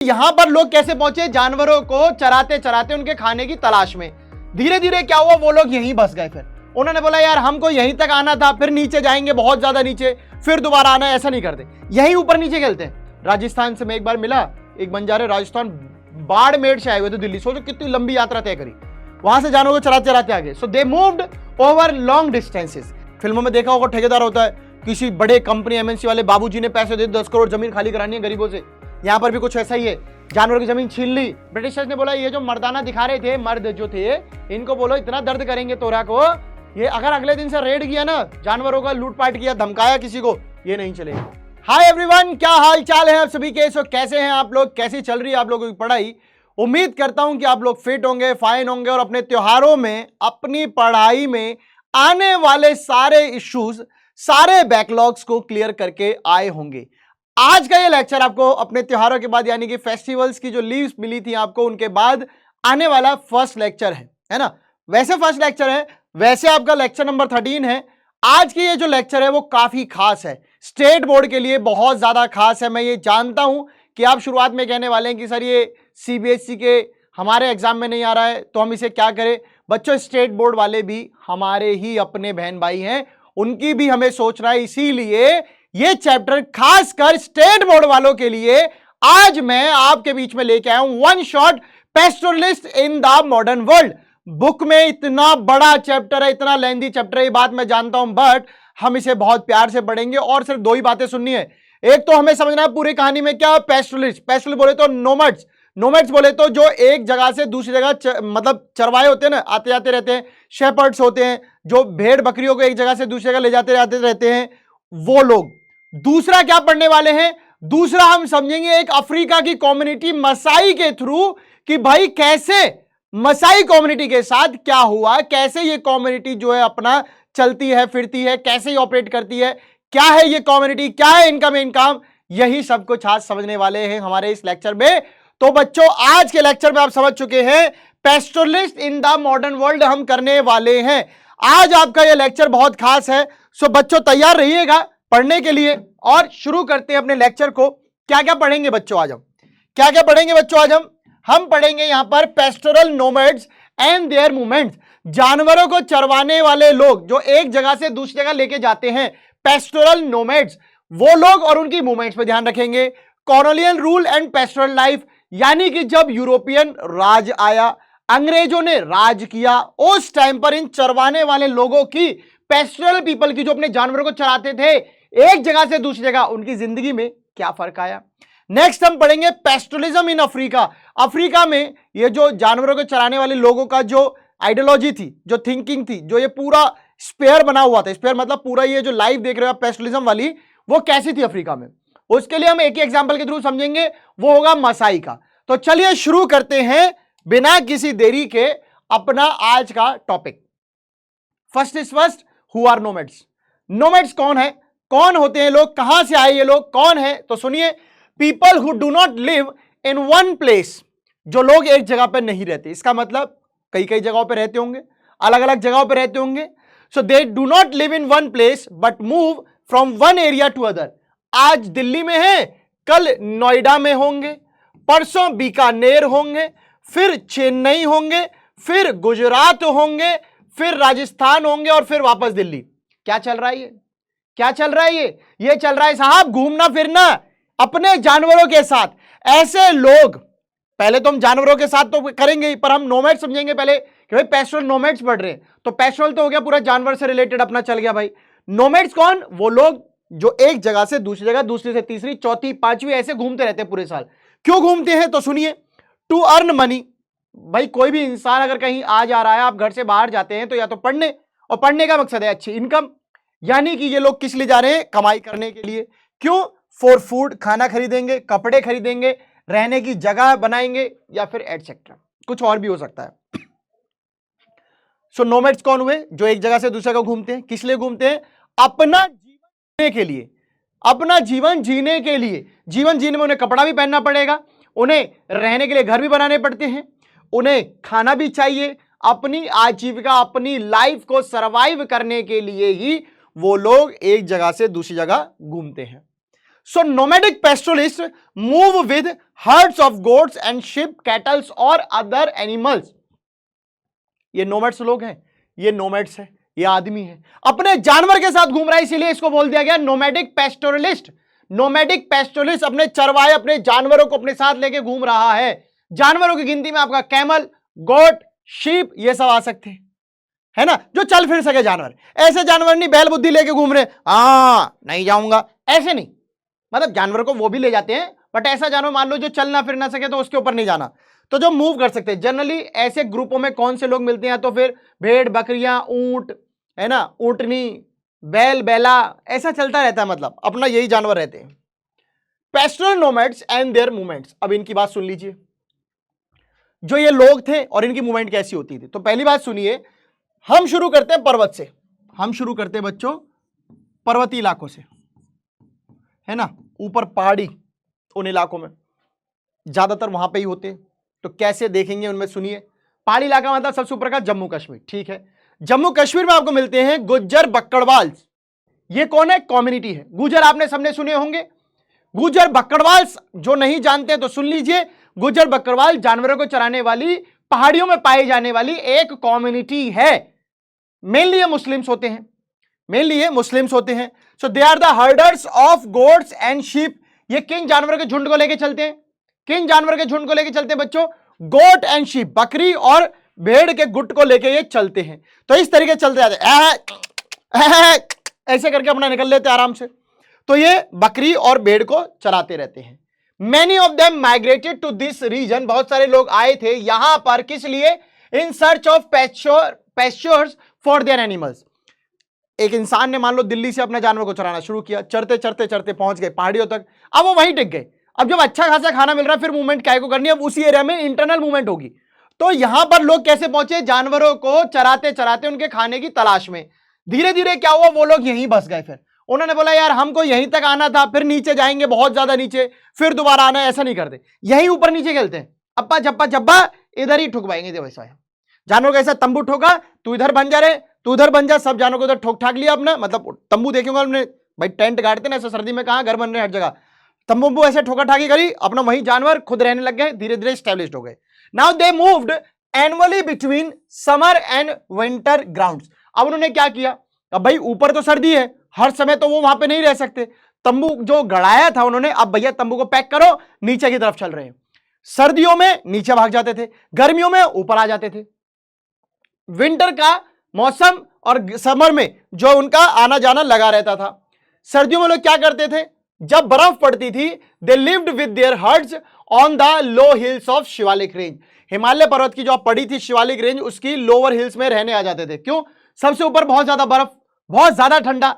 यहां पर लोग कैसे पहुंचे? जानवरों को चराते चराते उनके खाने की तलाश में। धीरे धीरे क्या हुआ, वो लोग यहीं बस गए। फिर उन्होंने बोला यार हमको यहीं तक आना था, फिर नीचे जाएंगे बहुत ज्यादा नीचे, फिर दोबारा आना, ऐसा नहीं करते, यहीं ऊपर नीचे खेलते हैं। राजस्थान से मैं एक बार मिला, एक बंजारे राजस्थान बाड़मेर से आए हुए थे दिल्ली। सोचो कितनी लंबी यात्रा तय करी, वहां से जानवरों को चराते चराते आगे। So they moved over long distances. फिल्मों में देखा होगा ठेकेदार होता है, किसी बड़े कंपनी एमएनसी वाले बाबूजी ने पैसे दे 10 करोड़ जमीन खाली करानी है गरीबों से। यहां पर भी कुछ ऐसा ही है, जानवरों की जमीन छीन ली। ब्रिटिशर्स ने बोला ये जो मर्दाना दिखा रहे थे, मर्द जो थे, इनको बोलो इतना दर्द करेंगे तोरा को, ये अगर अगले दिन से रेड किया ना, जानवरों का लूटपाट किया, धमकाया किसी को, ये नहीं चलेगा। हाय एवरीवन, क्या हाल चाल है आप सभी के? सो कैसे हैं आप लोग? कैसी चल रही है आप लोगों की पढ़ाई? उम्मीद करता हूं कि आप लोग फिट होंगे, फाइन होंगे और अपने त्योहारों में, अपनी पढ़ाई में आने वाले सारे इश्यूज, सारे बैकलॉग्स को क्लियर करके आए होंगे। आज का ये लेक्चर आपको अपने त्योहारों के बाद, यानी कि फेस्टिवल्स की जो लीव्स मिली थी आपको, उनके बाद आने वाला फर्स्ट लेक्चर है ना? वैसे फर्स्ट लेक्चर है, वैसे आपका लेक्चर नंबर 13 है। आज की ये जो लेक्चर है वो काफी खास है, स्टेट बोर्ड के लिए बहुत ज्यादा खास है। मैं ये जानता हूं कि आप शुरुआत में कहने वाले हैं कि सर ये सीबीएसई के हमारे एग्जाम में नहीं आ रहा है तो हम इसे क्या करें। बच्चों, स्टेट बोर्ड वाले भी हमारे ही अपने बहन भाई हैं, उनकी भी हमें सोचना है। इसीलिए ये चैप्टर खासकर स्टेट बोर्ड वालों के लिए आज मैं आपके बीच में लेके आया हूं, one shot pastoralist in the modern world. Book में इतना बड़ा चैप्टर है, इतना लेंथी चैप्टर है, ये बात मैं जानता हूं, बट हम इसे बहुत प्यार से पढ़ेंगे और सिर्फ दो ही बातें सुननी है। एक तो हमें समझना है पूरी कहानी में क्या पेस्टोरलिस्ट, पेस्टोरल बोले तो नोमैड्स, नोमैड्स बोले तो जो एक जगह से दूसरी जगह मतलब चरवाहे होते हैं ना, आते जाते रहते हैं। शेपर्ड्स होते हैं जो भेड़ बकरियों को एक जगह से दूसरी जगह ले जाते रहते हैं, वो लोग। दूसरा क्या पढ़ने वाले हैं? दूसरा हम समझेंगे एक अफ्रीका की कम्युनिटी मसाई के थ्रू कि भाई कैसे मसाई कम्युनिटी के साथ क्या हुआ, कैसे ये कम्युनिटी जो है अपना चलती है फिरती है, कैसे ये ऑपरेट करती है, क्या है ये कम्युनिटी, क्या है इनका मेन काम, यही सब कुछ आज समझने वाले हैं हमारे इस लेक्चर में। तो बच्चों, आज के लेक्चर में आप समझ चुके हैं pastoralist in the modern world हम करने वाले हैं। आज आपका यह लेक्चर बहुत खास है। सो बच्चों तैयार रहिएगा पढ़ने के लिए और शुरू करते हैं अपने लेक्चर को। क्या क्या पढ़ेंगे बच्चों आज हम? क्या क्या पढ़ेंगे बच्चों आज हम पढ़ेंगे यहां पर pastoral nomads and their movements. जानवरों को चरवाने वाले लोग जो एक जगह से दूसरी जगह लेके जाते हैं, पेस्टोरल नोमैड्स, वो लोग और उनकी मूवमेंट्स पे ध्यान रखेंगे। Colonial rule and pastoral life, यानी कि जब यूरोपियन राज आया, अंग्रेजों ने राज किया, उस टाइम पर इन चरवाने वाले लोगों की, पेस्टोरल पीपल की, जो अपने जानवरों को चराते थे एक जगह से दूसरी जगह, उनकी जिंदगी में क्या फर्क आया। नेक्स्ट हम पढ़ेंगे पेस्टोरलिज्म इन अफ्रीका। अफ्रीका में ये जो जानवरों को चराने वाले लोगों का जो आइडियोलॉजी थी, जो थिंकिंग थी, जो ये पूरा स्पेयर बना हुआ था, स्पेयर मतलब पूरा ये जो लाइफ देख रहे हो पेस्टोरलिज्म वाली, वो कैसी थी अफ्रीका में, उसके लिए हम एक ही एग्जांपल के थ्रू समझेंगे, वो होगा मसाई का। तो चलिए शुरू करते हैं बिना किसी देरी के अपना आज का topic. First is first, who are nomads? Nomads कौन है, कौन होते हैं लोग, कहां से आए ये लोग, कौन है? तो सुनिए, people who do not live in one place, जो लोग एक जगह पर नहीं रहते। इसका मतलब कई कई जगहों पर रहते होंगे, अलग अलग जगहों पर रहते होंगे। So they do not live in one place but move from one area to other. आज दिल्ली में है, कल नोएडा में होंगे, परसों बीकानेर होंगे, फिर चेन्नई होंगे, फिर गुजरात होंगे, फिर राजस्थान होंगे और फिर वापस दिल्ली। क्या चल रहा है ये? क्या चल रहा है ये चल रहा है साहब घूमना फिरना अपने जानवरों के साथ। ऐसे लोग, पहले तो हम जानवरों के साथ तो करेंगे ही, पर हम नोमैड समझेंगे पहले कि भाई पेस्टोरल नोमैड्स पढ़ रहे हैं, तो पेस्टोरल तो हो गया पूरा जानवर से रिलेटेड अपना चल गया भाई। नोमैड्स कौन? वो लोग जो एक जगह से दूसरी जगह, दूसरी से तीसरी, चौथी, पांचवी ऐसे घूमते रहते हैं पूरे साल। क्यों घूमते हैं? तो सुनिए, टू अर्न मनी। भाई कोई भी इंसान अगर कहीं आ जा रहा है, आप घर से बाहर जाते हैं तो या तो पढ़ने, और पढ़ने का मकसद है अच्छी इनकम, यानी कि ये लोग किस लिए जा रहे हैं? कमाई करने के लिए। क्यों? फॉर फूड, खाना खरीदेंगे, कपड़े खरीदेंगे, रहने की जगह बनाएंगे, या फिर एटसेट्रा, कुछ और भी हो सकता है। सो नोमैड्स कौन हुए? जो एक जगह से दूसरी जगह घूमते हैं। किस लिए घूमते हैं? अपना जीवन जीने के लिए, अपना जीवन जीने के लिए। जीवन जीने में उन्हें कपड़ा भी पहनना पड़ेगा, उन्हें रहने के लिए घर भी बनाने पड़ते हैं, उन्हें खाना भी चाहिए, अपनी आजीविका, अपनी लाइफ को सरवाइव करने के लिए ही वो लोग एक जगह से दूसरी जगह घूमते हैं। So nomadic pastoralist move with herds of goats and sheep, cattles और अदर एनिमल्स। ये नोमैड्स लोग हैं, ये नोमैड्स है, ये आदमी है, अपने जानवर के साथ घूम रहा है, इसीलिए इसको बोल दिया गया नोमैडिक पेस्टोरलिस्ट। नोमैडिक पेस्टोरलिस्ट अपने चरवाहे, अपने जानवरों को अपने साथ लेके घूम रहा है। जानवरों की गिनती में आपका कैमल, गोट, शीप ये सब आ सकते हैं, है ना, जो चल फिर सके जानवर। ऐसे जानवर नहीं बैल बुद्धि लेके घूम रहे, नहीं जाऊंगा, ऐसे नहीं। मतलब जानवर को वो भी ले जाते हैं, बट ऐसा जानवर मान लो जो चल ना फिर ना सके तो उसके ऊपर नहीं जाना, तो जो मूव कर सकते हैं। जनरली ऐसे ग्रुपों में कौन से लोग मिलते हैं? तो फिर भेड़, बकरियां, ऊंट, है ना, ऊंटनी, बैल, बैला, ऐसा चलता रहता है, मतलब अपना यही जानवर रहते हैं। Pastoral nomads and their movements. अब इनकी बात सुन लीजिए, जो ये लोग थे और इनकी मूवमेंट कैसी होती थी। तो पहली बात सुनिए, हम शुरू करते हैं पर्वत से। हम शुरू करते हैं बच्चों पर्वतीय इलाकों से, है ना, ऊपर पहाड़ी उन इलाकों में ज्यादातर वहां पे ही होते हैं। तो कैसे देखेंगे उनमें सुनिए। पहाड़ी इलाका मतलब सबसे ऊपर का जम्मू कश्मीर, ठीक है। जम्मू कश्मीर में आपको मिलते हैं गुज्जर बक्कड़वाल्स। ये कौन है? कम्युनिटी है। गुज्जर आपने सबने सुने होंगे। गुज्जर बक्कड़वाल्स जो नहीं जानते तो सुन लीजिए। गुज्जर बक्कड़वाल जानवरों को चराने वाली पहाड़ियों में पाई जाने वाली एक कम्युनिटी है। मेनली ये मुस्लिम्स होते हैं, मेनली ये मुस्लिम्स होते हैं। So they are the herders of goats and sheep. ये किन जानवरों के झुंड को लेके चलते हैं? किन जानवर के झुंड को लेके चलते हैं बच्चों? गोट एंड शीप, बकरी और भेड़ के गुट को लेके ये चलते हैं। तो इस तरीके चलते जाते ऐसे करके अपना निकल लेते आराम से। तो ये बकरी और भेड़ को चराते रहते हैं। Many of them migrated to this region। बहुत सारे लोग आए थे यहां पर, किस लिए? In search of pastures for their animals। एक इंसान ने मान लो दिल्ली से अपने जानवर को चराना शुरू किया, चरते चरते चरते पहुंच गए पहाड़ियों तक, अब वो वहीं टिक गए। अब जब अच्छा खासा खाना मिल रहा है, फिर मूवमेंट क्या को करनी है? अब उसी एरिया में इंटरनल मूवमेंट होगी। तो यहां पर लोग कैसे पहुंचे? जानवरों को चराते चराते उनके खाने की तलाश में। धीरे धीरे क्या हुआ? वो लोग यहीं बस गए। फिर उन्होंने बोला यार हमको यहीं तक आना था, फिर नीचे जाएंगे बहुत ज्यादा नीचे, फिर दोबारा आना, ऐसा नहीं करते, यहीं ऊपर नीचे खेलते हैं। अप्पा जप्पा जब्बा इधर ही ठुकवाएंगे। वैसा है जानवरों का ऐसा तंबू ठोका, तू इधर बन जा रहे, तू उधर बन जा, सब जानवरों को उधर ठोक ठाक लिया अपना। मतलब तंबू देखेंगे हमने भाई, टेंट गाड़ते ना ऐसा, सर्दी में कहाँ घर बन रहे हर जगह, तंबू ऐसे ठोका ठाकी करी, अपना वही जानवर खुद रहने लग गए, धीरे धीरे स्टैब्लिश्ड हो गए। Now they moved annually between summer and winter grounds. अब उन्होंने क्या किया? अब भाई ऊपर तो सर्दी है, हर समय तो वो वहां पे नहीं रह सकते। तंबू जो गड़ाया था उन्होंने, अब भैया तंबू को पैक करो, नीचे की तरफ चल रहे हैं। सर्दियों में नीचे भाग जाते थे, गर्मियों में ऊपर आ जाते थे। विंटर का मौसम और समर में जो उनका आना जाना लगा रहता था। सर्दियों में लोग क्या करते थे? जब बर्फ पड़ती थी, they lived with their hertz on the low hills of Shivalik range. Himalaya पर्वत की जो पड़ी थी शिवालिक रेंज, उसकी लोअर हिल्स में रहने आ जाते थे। क्यों? सबसे ऊपर बहुत ज्यादा बर्फ, बहुत ज्यादा ठंडा।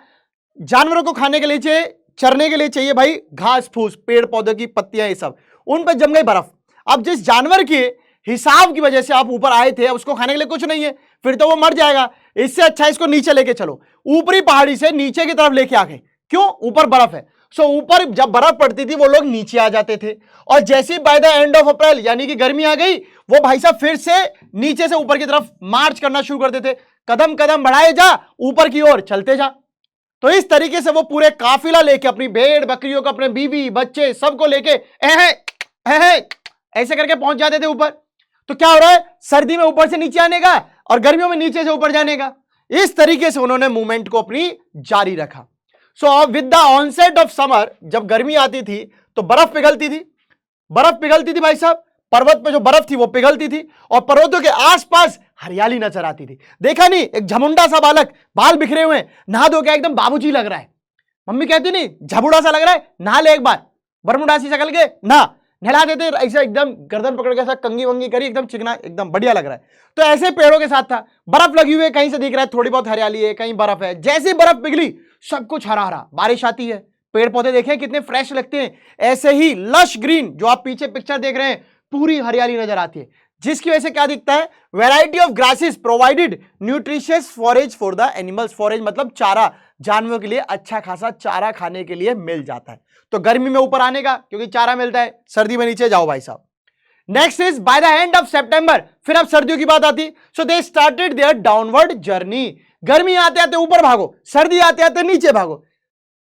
जानवरों को खाने के लिए चाहिए, चरने के लिए चाहिए भाई घास फूस, पेड़ पौधे की पत्तियां, ये सब, उन पर जम गई बर्फ। अब जिस जानवर के हिसाब की वजह से आप ऊपर आए थे, उसको खाने के लिए कुछ नहीं है, फिर तो वो मर जाएगा। इससे अच्छा इसको नीचे लेके चलो। ऊपरी पहाड़ी से नीचे की तरफ लेके आ गए। क्यों? ऊपर बर्फ है। सो ऊपर जब बर्फ पड़ती थी वो लोग नीचे आ जाते थे, और जैसे bye the end of April यानी कि गर्मी आ गई, वो भाई साहब फिर से नीचे से ऊपर की तरफ मार्च करना शुरू कर देते। कदम कदम बढ़ाए जा, ऊपर की ओर चलते जा। तो इस तरीके से वो पूरे काफिला लेके, अपनी भेड़ बकरियों को, अपने बीवी बच्चे सबको लेके ऐसे करके पहुंच जाते थे ऊपर। तो क्या हो रहा है? सर्दी में ऊपर से नीचे आने का और गर्मियों में नीचे से ऊपर जाने का। इस तरीके से उन्होंने मूवमेंट को अपनी जारी रखा। So with the onset of summer, जब गर्मी आती थी तो बर्फ पिघलती थी, बर्फ पिघलती थी भाई साहब, पर्वत पे जो बर्फ थी वो पिघलती थी, और पर्वतों के आसपास हरियाली नजर आती थी। देखा नहीं, एक झमुंडा सा बालक, बाल बिखरे हुए, नहा धो के एकदम बाबूजी लग रहा है। मम्मी कहती नहीं झबुड़ा सा लग रहा है, नहा ले एक बार, बरमुडासी शकल के ना, नहला देते ऐसे, एकदम गर्दन पकड़ के ऐसा कंगी वंगी करी, एकदम चिकना, एकदम बढ़िया लग रहा है। तो ऐसे पेड़ों के साथ था, बर्फ लगी हुई है, कहीं से दिख रहा है थोड़ी बहुत हरियाली है, कहीं बर्फ है। जैसे बर्फ पिघली सब कुछ हरा हरा, बारिश आती है, पेड़ पौधे देखें कितने फ्रेश लगते हैं। ऐसे ही लश ग्रीन, जो आप पीछे पिक्चर देख रहे हैं, पूरी हरियाली नजर आती है, जिसकी वजह से क्या दिखता है? Variety of grasses provided nutritious forage for the animals. Forage मतलब चारा, जानवरों के लिए अच्छा खासा चारा खाने के लिए मिल जाता है। तो गर्मी में ऊपर आने का क्योंकि चारा मिलता है, सर्दी में नीचे जाओ भाई साहब। Next is by the end of सितंबर, फिर अब सर्दियों की बात आती। So they started their downward journey. गर्मी आते आते ऊपर भागो, सर्दी आते आते नीचे भागो।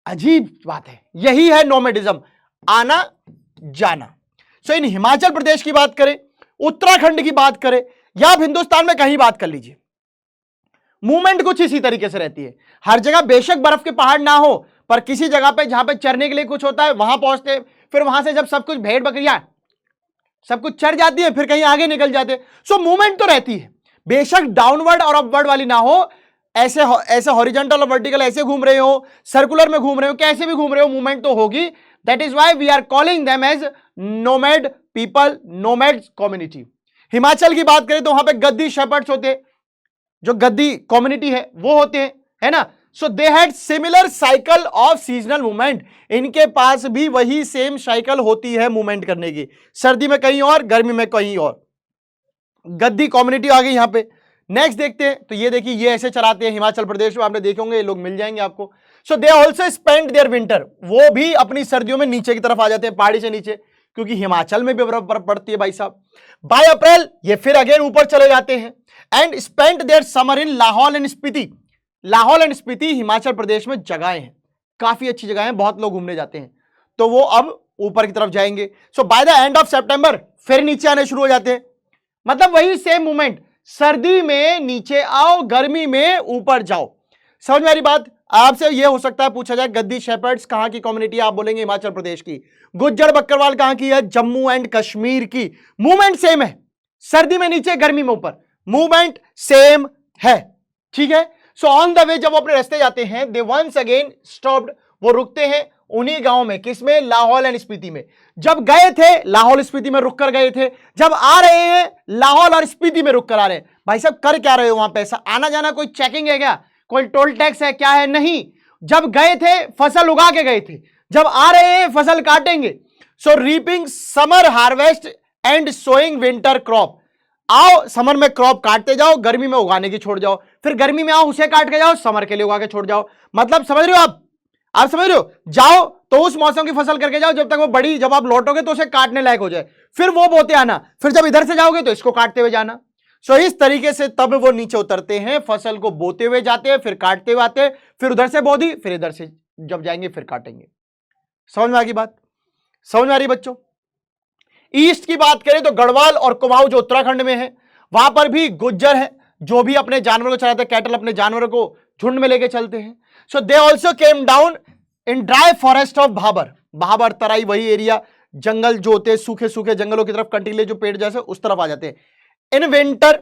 अजीब बात है, यही है नोमैडिज्म, आना जाना। सो इन हिमाचल प्रदेश की बात करें, उत्तराखंड की बात करें, या आप हिंदुस्तान में कहीं बात कर लीजिए, मूवमेंट कुछ इसी तरीके से रहती है। हर जगह बेशक बर्फ के पहाड़ ना हो, पर किसी जगह पे जहां पे चरने के लिए कुछ होता है वहां पहुंचते हैं, फिर वहां से जब सब कुछ भेड़ बकरियां सब कुछ चढ़ जाती है, फिर कहीं आगे निकल जाते हैं। सो मूवमेंट तो रहती है, बेशक डाउनवर्ड और अपवर्ड वाली ना हो, ऐसे ऐसे हॉरिजॉन्टल और वर्टिकल ऐसे घूम रहे हो, सर्कुलर में घूम रहे हो, कैसे भी घूम रहे हो, मूवमेंट तो होगी। That is why we are calling them as nomad people, nomad community. Himachal की बात करें तो वहां पे गद्दी शेपर्ड्स होते हैं, जो गद्दी कम्युनिटी है वो होते हैं, है ना। So they had similar cycle of seasonal movement, इनके पास भी वही सेम साइकिल होती है मूवमेंट करने की, सर्दी में कहीं और, गर्मी में कहीं और। गद्दी कम्युनिटी आ गई यहां पे। नेक्स्ट देखते हैं, तो ये देखिए, ये ऐसे चराते हैं हिमाचल प्रदेश में, आपने देखे होंगे, ये लोग मिल जाएंगे आपको। So they also spend their winter, वो भी अपनी सर्दियों में नीचे की तरफ आ जाते हैं, पहाड़ी से नीचे, क्योंकि हिमाचल में भी बर्फ पड़ती है भाई साहब। बाय अप्रैल ये फिर अगेन ऊपर चले जाते हैं, and spend their summer in Lahaul and Spiti. Lahaul and Spiti Himachal Pradesh में जगहें हैं, काफी अच्छी जगह है, बहुत लोग घूमने जाते हैं, तो वो अब ऊपर की तरफ जाएंगे। सो बाय द एंड ऑफ सितंबर फिर नीचे आने शुरू हो जाते हैं, मतलब वही सेम मूवमेंट, सर्दी में नीचे आओ, गर्मी में ऊपर जाओ। समझ में आ रही बात। आपसे ये हो सकता है पूछा जाए, गद्दी शेपर्ड्स कहां की कम्युनिटी, आप बोलेंगे हिमाचल प्रदेश की। गुज्जर बकरवाल कहां की है, जम्मू एंड कश्मीर की। मूवमेंट सेम है, सर्दी में नीचे, गर्मी में ऊपर, मूवमेंट सेम है, ठीक है। सो ऑन द वे जब वो अपने रास्ते जाते हैं, दे वंस अगेन स्टॉप्ड, वो रुकते हैं उन्हीं गांव में, किसमें, लाहौल एंड स्पीति में। जब गए थे लाहौल स्पीति में रुक कर गए थे, जब आ रहे हैं लाहौल और स्पीति में रुक कर आ रहे हैं। भाई साहब कर क्या रहे हो वहां पे, ऐसा आना जाना कोई चेकिंग है क्या, कोई टोल टैक्स है क्या, है नहीं। जब गए थे फसल उगा के गए थे, जब आ रहे हैं फसल काटेंगे। So reaping summer harvest and sowing winter crop, आओ समर में क्रॉप काटते जाओ, गर्मी में उगाने की छोड़ जाओ, फिर गर्मी में आओ उसे काट के जाओ, समर के लिए उगा के छोड़ जाओ। मतलब समझ रहे हो आप समझ रहे हो, जाओ तो उस मौसम की फसल करके जाओ, जब तक वो बड़ी, जब आप लौटोगे तो उसे काटने लायक हो जाए, फिर वो बोते आना, फिर जब इधर से जाओगे तो इसको काटते हुए जाना। सो इस तरीके से तब वो नीचे उतरते हैं, फसल को बोते हुए जाते हैं, फिर काटते हुए आते हैं, फिर उधर से बो दी, फिर इधर से जब जाएंगे फिर काटेंगे। समझ में आ गई बात, समझ में आ रही बच्चों। ईस्ट की बात करें तो गढ़वाल और कुमाऊं जो उत्तराखंड में है, वहां पर भी गुज्जर है, जो भी अपने जानवरों को चलाते हैं, कैटल अपने जानवरों को झुंड में लेके चलते हैं। So they also came down in dry forest of Bhabar, Bhabar Terai वही एरिया, जंगल जो होते हैं, सूखे सूखे जंगलों की तरफ, कंटीले जो पेड़ जैसे, उस तरफ आ जाते हैं। इन विंटर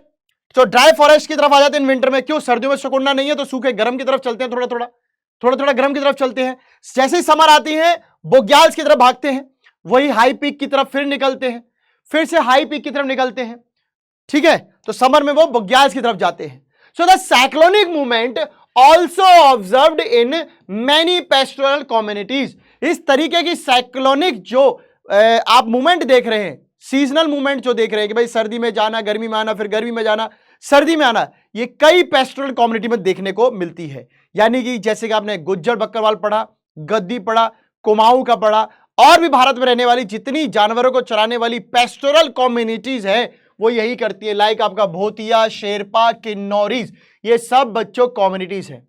तो ड्राई फॉरेस्ट की तरफ आ जाते हैं इन विंटर में, क्यों, सर्दियों में सुकून नहीं है तो सूखे गर्म की तरफ चलते हैं, थोड़ा थोड़ा गर्म की तरफ चलते हैं। जैसे ही समर आती है बोग्याल्स की तरफ भागते हैं, वही हाई पीक की तरफ फिर निकलते हैं, फिर से हाई पीक की तरफ निकलते हैं, ठीक है। तो समर में वो बोग्याल्स की तरफ जाते हैं। So the cyclonic movement also observed in many pastoral communities. इस तरीके की साइक्लोनिक जो आप मूवमेंट देख रहे हैं, सीजनल मूवमेंट जो देख रहे हैं कि भाई सर्दी में जाना, गर्मी में आना, फिर गर्मी में जाना, सर्दी में आना, ये कई पेस्टोरल कम्युनिटी में देखने को मिलती है। यानी कि जैसे कि आपने गुज्जर बकरवाल पढ़ा, गद्दी पढ़ा, कुमाऊं का पढ़ा, और भी भारत में रहने वाली जितनी जानवरों को चराने वाली पेस्टोरल कम्युनिटीज है वो यही करती है। लाइक आपका भोतिया, शेरपा, किन्नौरीज, ये सब बच्चों कम्युनिटीज हैं।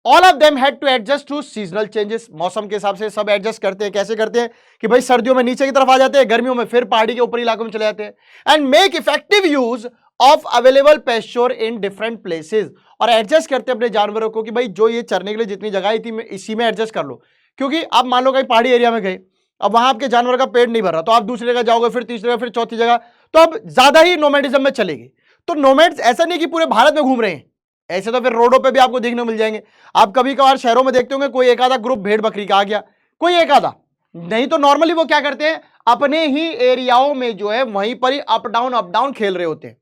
All of them had to adjust to seasonal changes, मौसम के हिसाब से सब एडजस्ट करते हैं। कैसे करते हैं कि भाई सर्दियों में नीचे की तरफ आ जाते हैं, गर्मियों में फिर पहाड़ी के ऊपरी इलाकों में चले जाते हैं। And make effective use of available pasture in different places, और एडजस्ट करते हैं अपने जानवरों को कि भाई जो ये चरने के लिए जितनी जगह थी इसी में एडजस्ट कर लो। क्योंकि आप मान लो कहीं पहाड़ी एरिया में गए, अब वहां आपके जानवर का पेट नहीं भर रहा, तो आप दूसरी जगह जाओगे, फिर तीसरी जगह, फिर चौथी जगह, तो अब ज्यादा ही नोमैडिज्म में चलेगी। तो नोमैड्स ऐसा नहीं कि पूरे भारत में घूम रहे हैं, ऐसे तो फिर रोडों पे भी आपको देखने को मिल जाएंगे। आप कभी कभार शहरों में देखते होंगे कोई एक आधा ग्रुप भेड़ बकरी का आ गया, कोई एक आधा, नहीं तो नॉर्मली वो क्या करते हैं, अपने ही एरियाओं में जो है वहीं पर ही अप डाउन खेल रहे होते हैं।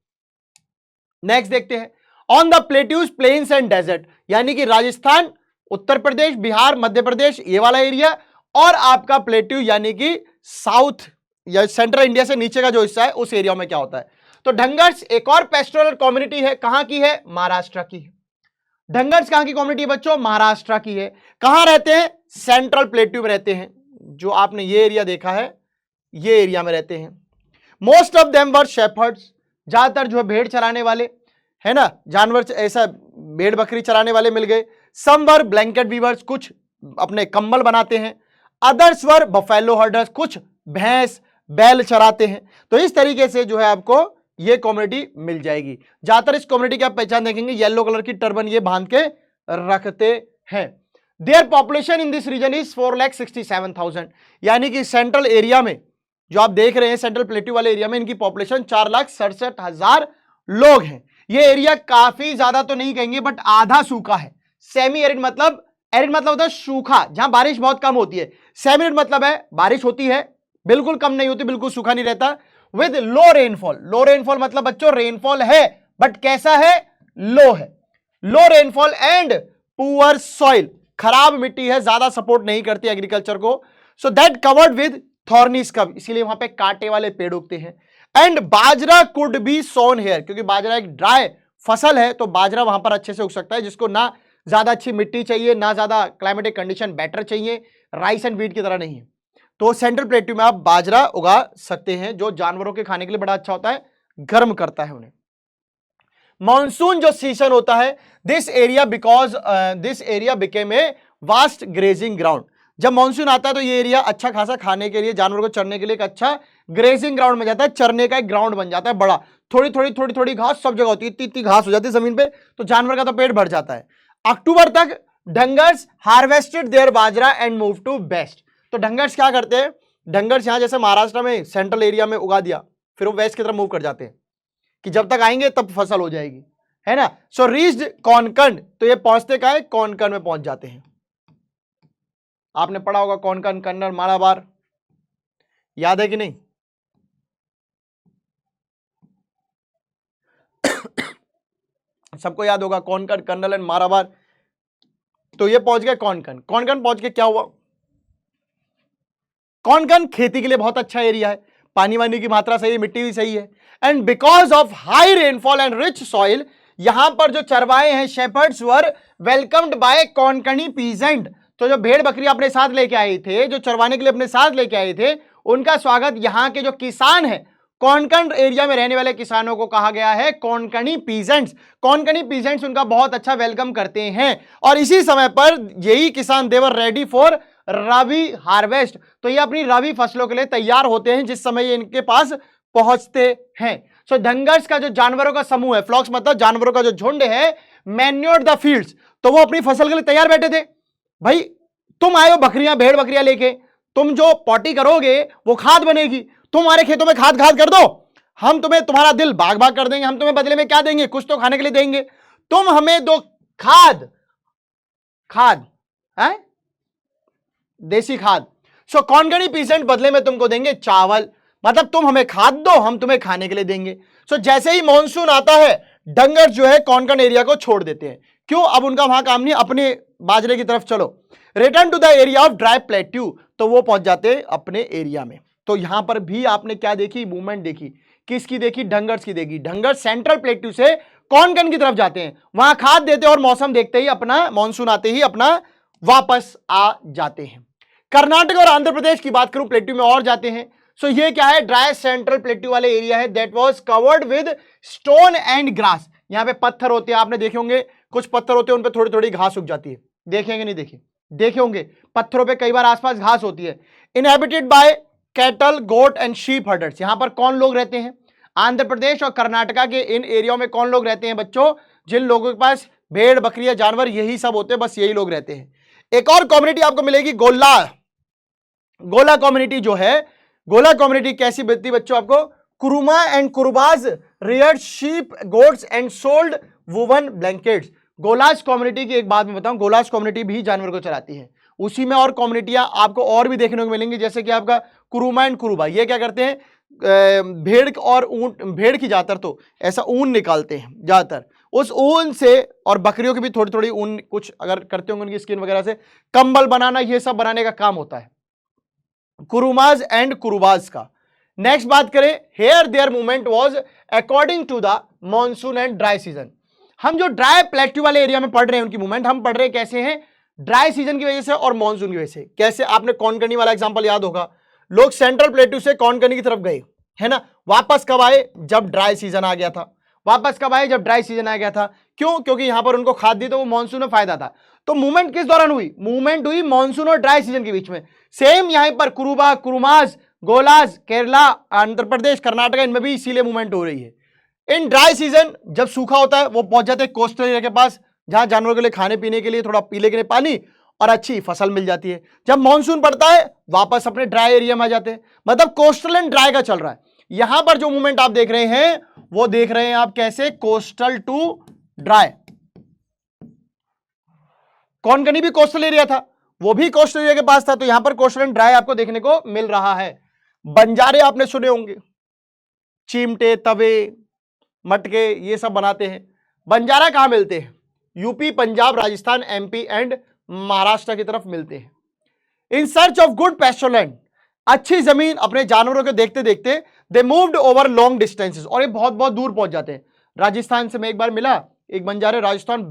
नेक्स्ट देखते हैं, on the plateaus, plains and desert, यानी कि राजस्थान, उत्तर प्रदेश, बिहार, मध्य प्रदेश, ये वाला एरिया, और आपका प्लेट्यू यानी कि साउथ या सेंट्रल इंडिया से नीचे का जो हिस्सा है, उस एरिया में क्या होता है। तो ढंगर्स एक और पेस्टोरल कम्युनिटी है, कहां की है, महाराष्ट्र की है। ढंगर्स कहां की कम्युनिटी है बच्चों, महाराष्ट्र की है। कहां रहते हैं, सेंट्रल प्लेट्यू में रहते हैं, जो आपने ये एरिया देखा है, ये एरिया में रहते हैं। Most of them were shepherds, ज्यादातर जो है भेड़ चराने वाले, है ना, जानवर ऐसा भेड़ बकरी चराने वाले मिल गए। सम वर ब्लैंकेट वीवर्स, कुछ अपने कंबल बनाते हैं। अदर्स वर बफेलो हर्डर्स, कुछ भैंस बैल चराते हैं। तो इस तरीके से जो है आपको ये कम्युनिटी मिल जाएगी। ज्यादातर इस कम्युनिटी की आप पहचान देखेंगे, येलो कलर की टर्बन ये बांध के रखते हैं। Their population in this region is 4,67,000, यानी कि सेंट्रल एरिया में जो आप देख रहे हैं, सेंट्रल प्लेट्यू वाले एरिया में इनकी पॉपुलेशन 4,67,000 लोग हैं। ये एरिया काफी ज्यादा तो नहीं कहेंगे, बट आधा सूखा है। सेमी एरिड मतलब, एरिड मतलब होता है सूखा, जहां बारिश बहुत कम होती है। सेमी एरिड मतलब है बारिश होती है, बिल्कुल कम नहीं होती, बिल्कुल सूखा नहीं रहता। With low rainfall, low rainfall मतलब बच्चों रेनफॉल है बट कैसा है, लो है। Low rainfall and poor soil, खराब मिट्टी है, ज्यादा सपोर्ट नहीं करती एग्रीकल्चर को। So that covered with thorny scrub, इसीलिए वहां पे कांटे वाले पेड़ उगते हैं। And bajra could be sown here, क्योंकि बाजरा एक ड्राई फसल है, तो बाजरा वहां पर अच्छे से उग सकता है, जिसको ना ज्यादा अच्छी मिट्टी चाहिए, ना ज्यादा क्लाइमेटिक कंडीशन बेटर चाहिए, राइस एंड व्हीट की तरह नहीं है। तो सेंट्रल प्लेट्यू में आप बाजरा उगा सकते हैं, जो जानवरों के खाने के लिए बड़ा अच्छा होता है, गर्म करता है उन्हें। मॉनसून जो सीजन होता है, this area became a vast grazing ground. जब मॉनसून आता है तो ये एरिया अच्छा खासा खाने के लिए, जानवरों को चरने के लिए एक अच्छा ग्रेजिंग ग्राउंड में जाता है, चरने का एक ग्राउंड बन जाता है बड़ा। थोड़ी थोड़ी घास सब जगह होती है, इतनी घास हो जाती है जमीन पे, तो जानवर का तो पेट भर जाता है। अक्टूबर तक Dhangars harvested their bajra and move to west. तो डंगर्स क्या करते हैं, डंगर्स यहां जैसे महाराष्ट्र में सेंट्रल एरिया में उगा दिया, फिर वो वेस्ट की तरफ मूव कर जाते हैं कि जब तक आएंगे तब फसल हो जाएगी, है ना। सो रीच्ड कोंकण, तो ये पहुंचते का है कोंकण में पहुंच जाते हैं। आपने पढ़ा होगा कोंकण, कन्नड़, मालाबार, याद है कि नहीं? सबको याद होगा कोंकण, कन्नड़ एंड मालाबार। तो ये पहुंच गए कोंकण। कोंकण पहुंच के क्या हुआ, कोंकण खेती के लिए बहुत अच्छा एरिया है, पानी वानी की मात्रा सही है, मिट्टी भी सही है। And because of high rainfall and rich soil, यहां पर जो चरवाहे हैं शेपर्ड्स वर वेलकम्ड बाय कोंकणी पीजेंट। तो जो भेड़ बकरी अपने साथ लेके आए थे, जो चरवाने के लिए अपने साथ लेके आए थे, उनका स्वागत यहां के जो किसान है, कोंकण एरिया में रहने वाले किसानों को कहा गया है कोंकणी पीजेंट्स। कोंकणी पीजेंट्स उनका बहुत अच्छा वेलकम करते हैं। और इसी समय पर यही किसान देवर रेडी फॉर रबी हार्वेस्ट, तो ये अपनी रबी फसलों के लिए तैयार होते हैं जिस समय ये इनके पास पहुंचते हैं। सो डंगर्स का जो जानवरों का समूह है, फ्लॉक्स मतलब जानवरों का जो झुंड है, मैन्योर्ड द फील्ड्स, तो वो अपनी फसल के लिए तैयार बैठे थे। भाई तुम आए हो बकरियां, भेड़ बकरियां लेके, तुम जो पॉटी करोगे वो खाद बनेगी, तुम्हारे खेतों में खाद कर दो, हम तुम्हें तुम्हारा दिल बाग बाग कर देंगे, हम तुम्हें बदले में क्या देंगे, कुछ तो खाने के लिए देंगे, तुम हमें दो खाद है देसी खाद। सो कोंकणी पीसेंट बदले में तुमको देंगे चावल, मतलब तुम हमें खाद दो, हम तुम्हें खाने के लिए देंगे। सो जैसे ही मॉनसून आता है, डंगर जो है कोंकण एरिया को छोड़ देते हैं। क्यों, अब उनका वहां काम नहीं, अपने बाजरे की तरफ चलो। Return to the area of dry plateau, तो वो पहुंच जाते हैं अपने एरिया में। तो यहां पर भी आपने क्या देखी, मूवमेंट देखी, किसकी देखी, डंगर्स की देखी। डंगर सेंट्रल प्लेट्यू से कोंकण की तरफ जाते हैं, वहां खाद देते हैं और मौसम देखते ही अपना, मॉनसून आते ही अपना वापस आ जाते हैं। कर्नाटक और आंध्र प्रदेश की बात करूं, प्लेट्यू में और जाते हैं। सो ये क्या है, ड्राई सेंट्रल प्लेट्यू वाले एरिया है, that was covered with stone and grass. यहां पे पत्थर होते हैं, आपने देखे होंगे, कुछ पत्थर होते हैं उन पे थोड़ी थोड़ी घास उग जाती है, देखेंगे नहीं देखे होंगे, पत्थरों पे कई बार आसपास घास होती है। Inhabited by cattle, goat and sheep herders. यहां पर कौन लोग रहते हैं, आंध्र प्रदेश और कर्नाटका के इन एरिया में कौन लोग रहते हैं बच्चों, जिन लोगों के पास भेड़ बकरियां जानवर यही सब होते हैं, बस यही लोग रहते हैं। एक और कम्युनिटी आपको मिलेगी, गोला कम्युनिटी जो है, गोला कम्युनिटी कैसी मिलती बच्चों आपको, Kuruma and Kurubas reared sheep goats and sold woven blankets. Gollas community की एक बात मैं बताऊं, गोलाज कम्युनिटी भी जानवर को चलाती है, उसी में और कम्युनिटियां आपको और भी देखने को मिलेंगी, जैसे कि आपका कुरुमा एंड कुरुबा, ये क्या करते हैं, भेड़ और ऊंट, भेड़ की ज्यादातर तो ऐसा ऊन निकालते हैं ज्यादातर, उस ऊन से, और बकरियों की भी थोड़ी थोड़ी ऊन कुछ अगर करते होंगे उनकी स्किन वगैरह से, कंबल बनाना, ये सब बनाने का काम होता है कुरुमाज एंड कुरुबाज का। नेक्स्ट बात करें, here their movement was according to the monsoon and dry season. हम जो ड्राई प्लेट्यू वाले एरिया में पढ़ रहे हैं उनकी मूवमेंट हम पढ़ रहे हैं कैसे हैं, ड्राई सीजन की वजह से और मॉनसून की वजह से। कैसे, आपने कोंकणी वाला एग्जांपल याद होगा, लोग सेंट्रल प्लेट्यू से कोंकणी की तरफ गए, है ना, वापस कब आए, जब ड्राई सीजन आ गया था। वापस कब आए, जब ड्राई सीजन आ गया था। क्यों? क्योंकि यहां पर उनको खाद दी तो वो मानसून में फायदा था। तो मूवमेंट किस दौरान हुई? मूवमेंट हुई मानसून और ड्राई सीजन के बीच में। सेम यहां पर कुरुबा, कुरुमास, गोलास, केरला, आंध्र प्रदेश, कर्नाटक, इनमें भी इसीलिए मूवमेंट हो रही है। इन ड्राई सीजन जब सूखा होता है वो पहुंच जाते हैं कोस्टल एरिया के पास, जहां जानवरों के लिए खाने पीने के लिए थोड़ा पीने के लिए पानी और अच्छी फसल मिल जाती है। जब मानसून पड़ता है वापस अपने ड्राई एरिया में आ जाते हैं। मतलब कोस्टल एंड ड्राई का चल रहा है। यहां पर जो मूवमेंट आप देख रहे हैं वो देख रहे हैं आप कैसे, कोस्टल टू ड्राई। कोंकणी भी कोस्टल एरिया था, वो भी कोस्टल एरिया के पास था, तो यहां पर कोस्टल एंड ड्राई आपको देखने को मिल रहा है। बंजारे आपने सुने होंगे, चिमटे, तवे, मटके, ये सब बनाते हैं। बंजारा कहां मिलते हैं? UP, Punjab, Rajasthan, MP and Maharashtra की तरफ मिलते हैं। इन सर्च ऑफ गुड पेस्टोलैंड, अच्छी जमीन अपने जानवरों को देखते देखते दे मूव्ड ओवर लॉन्ग डिस्टेंसेस, और ये बहुत बहुत दूर पहुंच जाते हैं। राजस्थान से मैं एक बार मिला, एक बंजारे राजस्थान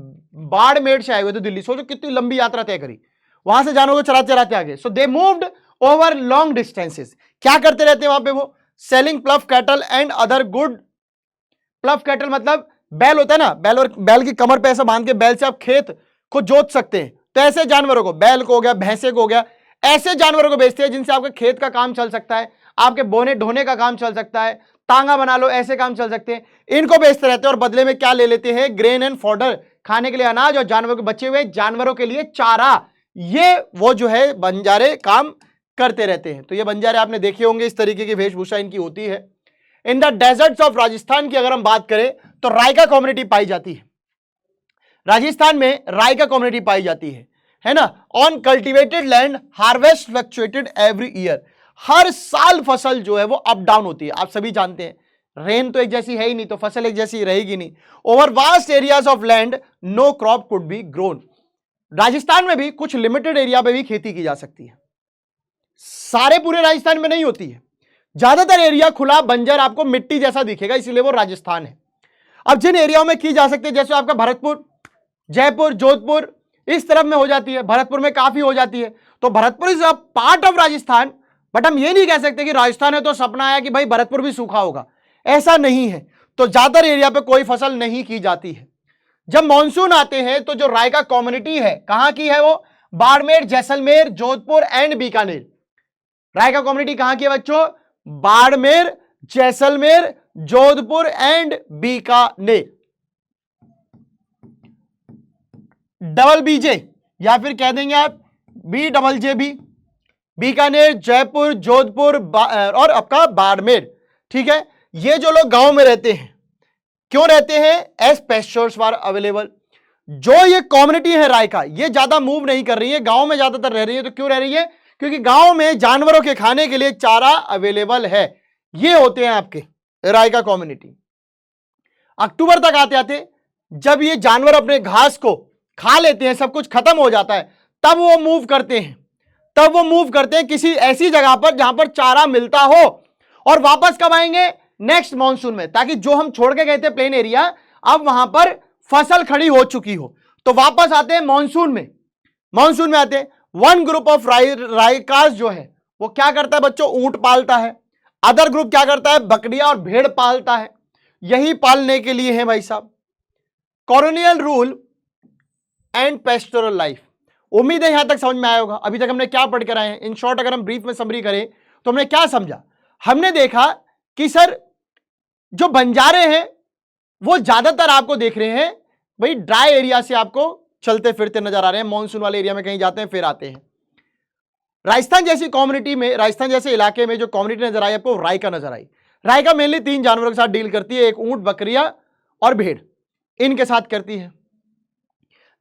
बाड़मेर से आए हुए थे दिल्ली। सोचो कितनी लंबी यात्रा तय करी, वहां से जानवरों को चराते चराते आ गए। So they moved over long distances. क्या करते रहते हैं वहां पे वो? Selling plough cattle and other good. Plough cattle मतलब बैल होता है ना, बैल, और बैल की कमर पे ऐसा बांध के बैल से आप खेत को जोत सकते हैं। तो ऐसे जानवरों को, बैल को हो गया, भैंसे को हो गया, ऐसे जानवरों को बेचते हैं जिनसे आपके खेत का काम चल सकता है, आपके बोने ढोने का काम चल सकता है, तांगा बना लो, ऐसे काम चल सकते हैं। इनको बेचते रहते हैं और बदले में क्या ले लेते हैं? ग्रेन एंड फॉडर, खाने के लिए अनाज, और जानवरों के बचे हुए जानवरों के लिए चारा। ये वो जो है बंजारे काम करते रहते हैं। तो ये बंजारे आपने देखे होंगे, इस तरीके की वेशभूषा इनकी होती है। In the desserts of Rajasthan की अगर हम बात करें तो रायका कम्युनिटी पाई जाती है। राजस्थान में रायका कम्युनिटी पाई जाती है ना। On cultivated land harvest fluctuated every year, हर साल फसल जो है वो अप डाउन होती है। आप सभी जानते हैं रेन तो एक जैसी है ही नहीं, तो फसल एक जैसी रहेगी नहीं। Over vast areas of land no crop could be grown. Rajasthan में भी कुछ लिमिटेड एरिया पे भी खेती की जा सकती है, सारे पूरे राजस्थान में नहीं होती है। ज्यादातर एरिया खुला बंजर आपको मिट्टी जैसा दिखेगा, इसीलिए वो राजस्थान है। अब जिन एरियाओं में की जा सकती है, जैसे आपका भरतपुर, जयपुर, जोधपुर, इस तरफ में हो जाती है, भरतपुर में काफी हो जाती है, तो Bharatpur is a part of Rajasthan. But हम ये नहीं कह सकते कि राजस्थान है तो सपना आया कि भाई भरतपुर भी सूखा होगा, ऐसा नहीं है। तो ज्यादातर एरिया पे कोई फसल नहीं की जाती है। जब मानसून आते हैं तो जो रायका कम्युनिटी है, कहां की है वो? बाड़मेर, जैसलमेर, जोधपुर एंड बीकानेर। रायका कम्युनिटी कहां की है बच्चों? Barmer, Jaisalmer, Jodhpur and Bikaner. Double B J या फिर कह देंगे आप B double J B. Bikaner, Jaipur, Jodhpur और आपका बाड़मेर। ठीक है, ये जो लोग गांव में रहते हैं, क्यों रहते हैं? एज पेस्चर्स वर अवेलेबल। जो ये कम्युनिटी है रायका, ये ज्यादा मूव नहीं कर रही है, गांव में ज्यादातर रह रही है। तो क्यों रह रही है? क्योंकि गांव में जानवरों के खाने के लिए चारा अवेलेबल है। ये होते हैं आपके रायका कम्युनिटी। अक्टूबर तक आते आते जब ये जानवर अपने घास को खा लेते हैं, सब कुछ खत्म हो जाता है, तब वो मूव करते हैं। तब वो मूव करते हैं किसी ऐसी जगह पर जहां पर चारा मिलता हो, और वापस कब आएंगे? नेक्स्ट मानसून में, ताकि जो हम छोड़ के गए थे प्लेन एरिया, अब वहां पर फसल खड़ी हो चुकी हो, तो वापस आते हैं मानसून में। मानसून में आते हैं। वन ग्रुप ऑफ रायकास जो है वो क्या करता है बच्चों? ऊंट पालता है। अदर ग्रुप क्या करता है? बकरियां और भेड़ पालता है। यही पालने के लिए है भाई साहब। Colonial rule and pastoral life. उम्मीद है यहां तक समझ में आया होगा। अभी तक हमने क्या पढ़ कर आए हैं? इन शॉर्ट अगर हम ब्रीफ में समरी करें तो हमने क्या समझा? हमने देखा कि सर जो बंजारे हैं वो ज्यादातर आपको देख रहे हैं भाई ड्राई एरिया से आपको चलते फिरते नजर आ रहे हैं, मानसून वाले एरिया में कहीं जाते हैं फिर आते हैं। राजस्थान जैसी कम्युनिटी में, राजस्थान जैसे इलाके में जो कम्युनिटी नजर आई आपको, रायका नजर आई। रायका मेनली 3 जानवरों के साथ डील करती है, एक ऊंट, बकरियां और भेड़, इनके साथ करती है।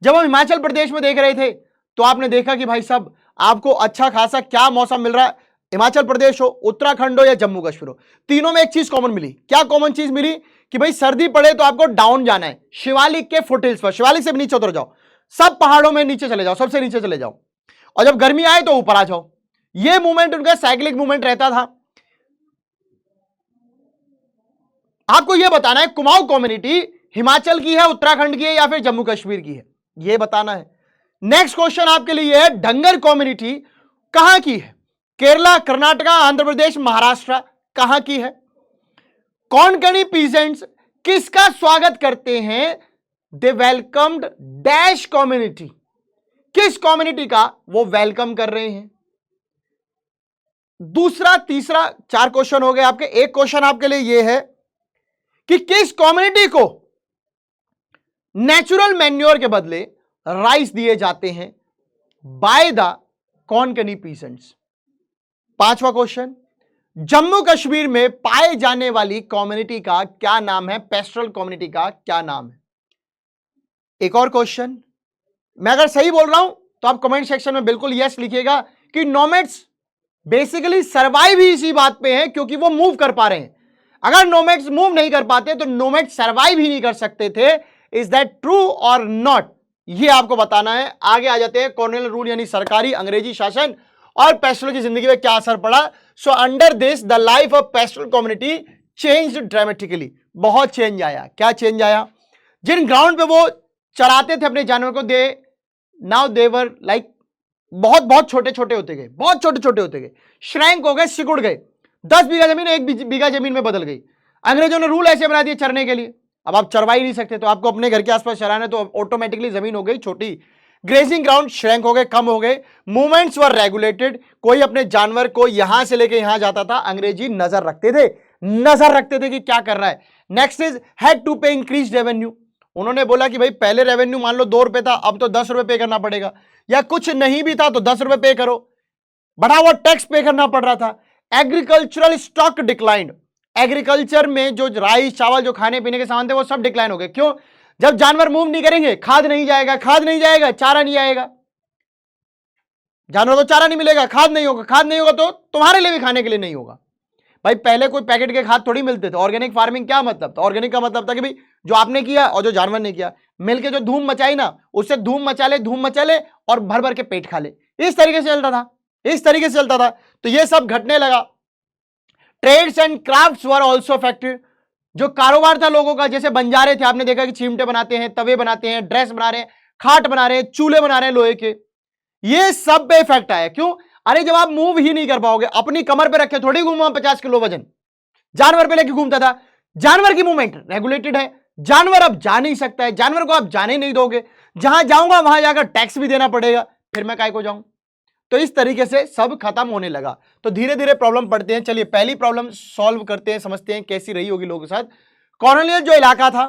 जब हम हिमाचल प्रदेश में देख रहे थे तो आपने देखा कि भाई साहब आपको अच्छा खासा क्या मौसम मिल रहा है। हिमाचल प्रदेश हो, उत्तराखंड हो या जम्मू कश्मीर हो, तीनों में एक चीज कॉमन मिली। क्या कॉमन चीज मिली? कि भाई सर्दी पड़े तो आपको डाउन जाना है, शिवालिक के फुटहिल्स पर, शिवालिक से भी नीचे उतर जाओ, सब पहाड़ों में नीचे चले जाओ, सबसे नीचे चले जाओ, और जब गर्मी आए तो ऊपर आ जाओ। ये मूवमेंट उनका साइक्लिक मूवमेंट रहता था। आपको यह बताना है कुमाऊं कम्युनिटी हिमाचल की है, उत्तराखंड की है या फिर जम्मू कश्मीर की है, यह बताना है। नेक्स्ट क्वेश्चन आपके लिए है डंगर कम्युनिटी कहां की है? केरला, कर्नाटका, आंध्र प्रदेश, महाराष्ट्र, कहां की है? कोंकणी पीजेंट्स किसका स्वागत करते हैं दे वेलकम्ड डैश कम्युनिटी, किस कम्युनिटी का वो वेलकम कर रहे हैं। दूसरा, तीसरा, 4 क्वेश्चन हो गए आपके। एक क्वेश्चन आपके लिए ये है कि किस कम्युनिटी को नेचुरल मैन्योर के बदले राइस दिए जाते हैं बाय द कोंकणी पीसेंट्स। 5वां क्वेश्चन, जम्मू कश्मीर में पाए जाने वाली कम्युनिटी का क्या नाम है, पेस्टरल कम्युनिटी का क्या नाम है। एक और क्वेश्चन, मैं अगर सही बोल रहा हूं तो आप कमेंट सेक्शन में बिल्कुल यस लिखिएगा कि नोमैड्स बेसिकली सर्वाइव ही इसी बात पे है क्योंकि वो मूव कर पा रहे हैं। अगर नोमैड्स मूव नहीं कर पाते तो नोमैड्स सर्वाइव ही नहीं कर सकते थे। इज दैट ट्रू और नॉट, ये आपको बताना है। आगे आ जाते हैं कॉलोनियल रूल यानी सरकारी अंग्रेजी शासन और पेस्टरल की जिंदगी में क्या असर पड़ा। So under this the life of pastoral community changed dramatically, बहुत चेंज आया। क्या चेंज आया, जिन ग्राउंड पे वो चराते थे अपने जानवर को, दे नाउ देवर लाइक बहुत बहुत छोटे छोटे होते गए, बहुत छोटे छोटे होते गए, श्रैंक हो गए, सिकुड़ गए। 10 बीघा जमीन 1 बीघा जमीन में बदल गई। अंग्रेजों ने रूल ऐसे बना दिए चरने के लिए, अब आप चरवा ही नहीं सकते, तो आपको अपने घर के आसपास चराना है, तो ऑटोमेटिकली जमीन हो गई छोटी। ग्रेजिंग ग्राउंड श्रैंक हो गए, कम हो गए। मूवमेंट्स वर रेगुलेटेड, कोई अपने जानवर को यहां से लेके यहां जाता था, अंग्रेजी नजर रखते थे कि क्या कर रहा है। नेक्स्ट इज हैड टू पे इंक्रीज रेवेन्यू, उन्होंने बोला कि भाई पहले रेवेन्यू मान लो 2 रुपए था, अब तो 10 रुपए पे करना पड़ेगा, या कुछ नहीं भी था तो 10 रुपए पे करो, बढ़ा हुआ टैक्स पे करना पड़ रहा था। एग्रीकल्चरल स्टॉक डिक्लाइंड, एग्रीकल्चर में जो राइस चावल जो खाने पीने के सामान थे वो सब डिक्लाइन हो गए। क्यों, जब जानवर मूव नहीं करेंगे खाद नहीं जाएगा, चारा नहीं आएगा, जानवर को चारा नहीं मिलेगा, खाद नहीं होगा तो तुम्हारे लिए भी खाने के लिए नहीं होगा। भाई पहले कोई पैकेट के खाद थोड़ी मिलते थे। ऑर्गेनिक फार्मिंग क्या मतलब था, ऑर्गेनिक का मतलब था कि भाई जो आपने किया और जो जानवर ने किया मिलके जो धूम मचाई ना, उससे धूम मचा ले और भर भर के पेट खा ले, इस तरीके से चलता था। तो ये सब घटने लगा। Trades and crafts were also affected, जो कारोबार था लोगों का, जैसे बंजारे थे, आपने देखा कि चिमटे बनाते हैं, तवे बनाते हैं, ड्रेस बना रहे हैं, खाट बना रहे हैं, चूल्हे बना रहे हैं लोहे के, ये सब पे इफेक्ट आया। क्यों, अरे जब आप मूव ही नहीं कर पाओगे, अपनी कमर पे रखे थोड़ी घूमा 50 किलो वजन, जानवर पे लेके घूमता था, जानवर की मूवमेंट रेगुलेटेड है, जानवर अब जा नहीं सकता है, जानवर को आप जाने नहीं दोगे, जहां जाऊंगा वहां जाकर टैक्स भी देना पड़ेगा, फिर मैं काय को जाऊं। तो इस तरीके से सब खत्म होने लगा। तो धीरे धीरे प्रॉब्लम पड़ते हैं। चलिए पहली प्रॉब्लम सॉल्व करते हैं, समझते हैं कैसी रही होगी लोगों के साथ। कॉलोनियल जो इलाका था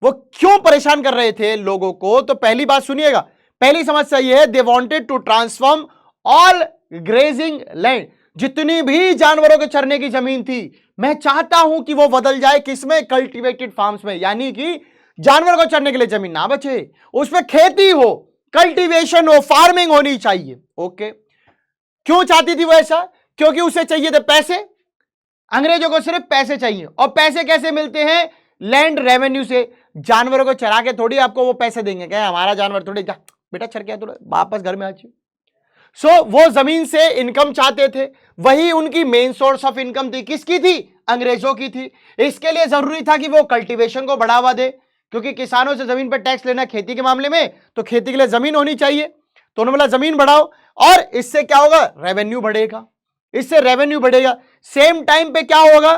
वो क्यों परेशान कर रहे थे लोगों को, तो पहली बात सुनिएगा, पहली समस्या यह है, they wanted to transform all grazing land, जितनी भी जानवरों के चरने की जमीन थी मैं चाहता हूं कि वो बदल जाए किसमें, कल्टीवेटेड फार्म्स में, यानी कि जानवर को चरने के लिए जमीन ना बचे, उसमें खेती हो, कल्टीवेशन हो, फार्मिंग होनी चाहिए। ओके, क्यों चाहती थी वो ऐसा, क्योंकि उसे चाहिए थे पैसे, अंग्रेजों को सिर्फ पैसे चाहिए, और पैसे कैसे मिलते हैं, लैंड रेवेन्यू से। जानवरों को चरा के थोड़ी आपको वो पैसे देंगे, क्या हमारा जानवर थोड़ी, जा बेटा चर के थोड़ा वापस घर में आ जाइए। सो वो जमीन से इनकम चाहते थे, वही उनकी मेन सोर्स ऑफ इनकम थी, किसकी थी, अंग्रेजों की थी। इसके लिए जरूरी था कि वो कल्टीवेशन को बढ़ावा दे, क्योंकि किसानों से जमीन पर टैक्स लेना खेती के मामले में, तो खेती के लिए जमीन होनी चाहिए। तो उन्होंने बोला जमीन बढ़ाओ, और इससे क्या होगा, रेवेन्यू बढ़ेगा, इससे रेवेन्यू बढ़ेगा। सेम टाइम पे क्या होगा,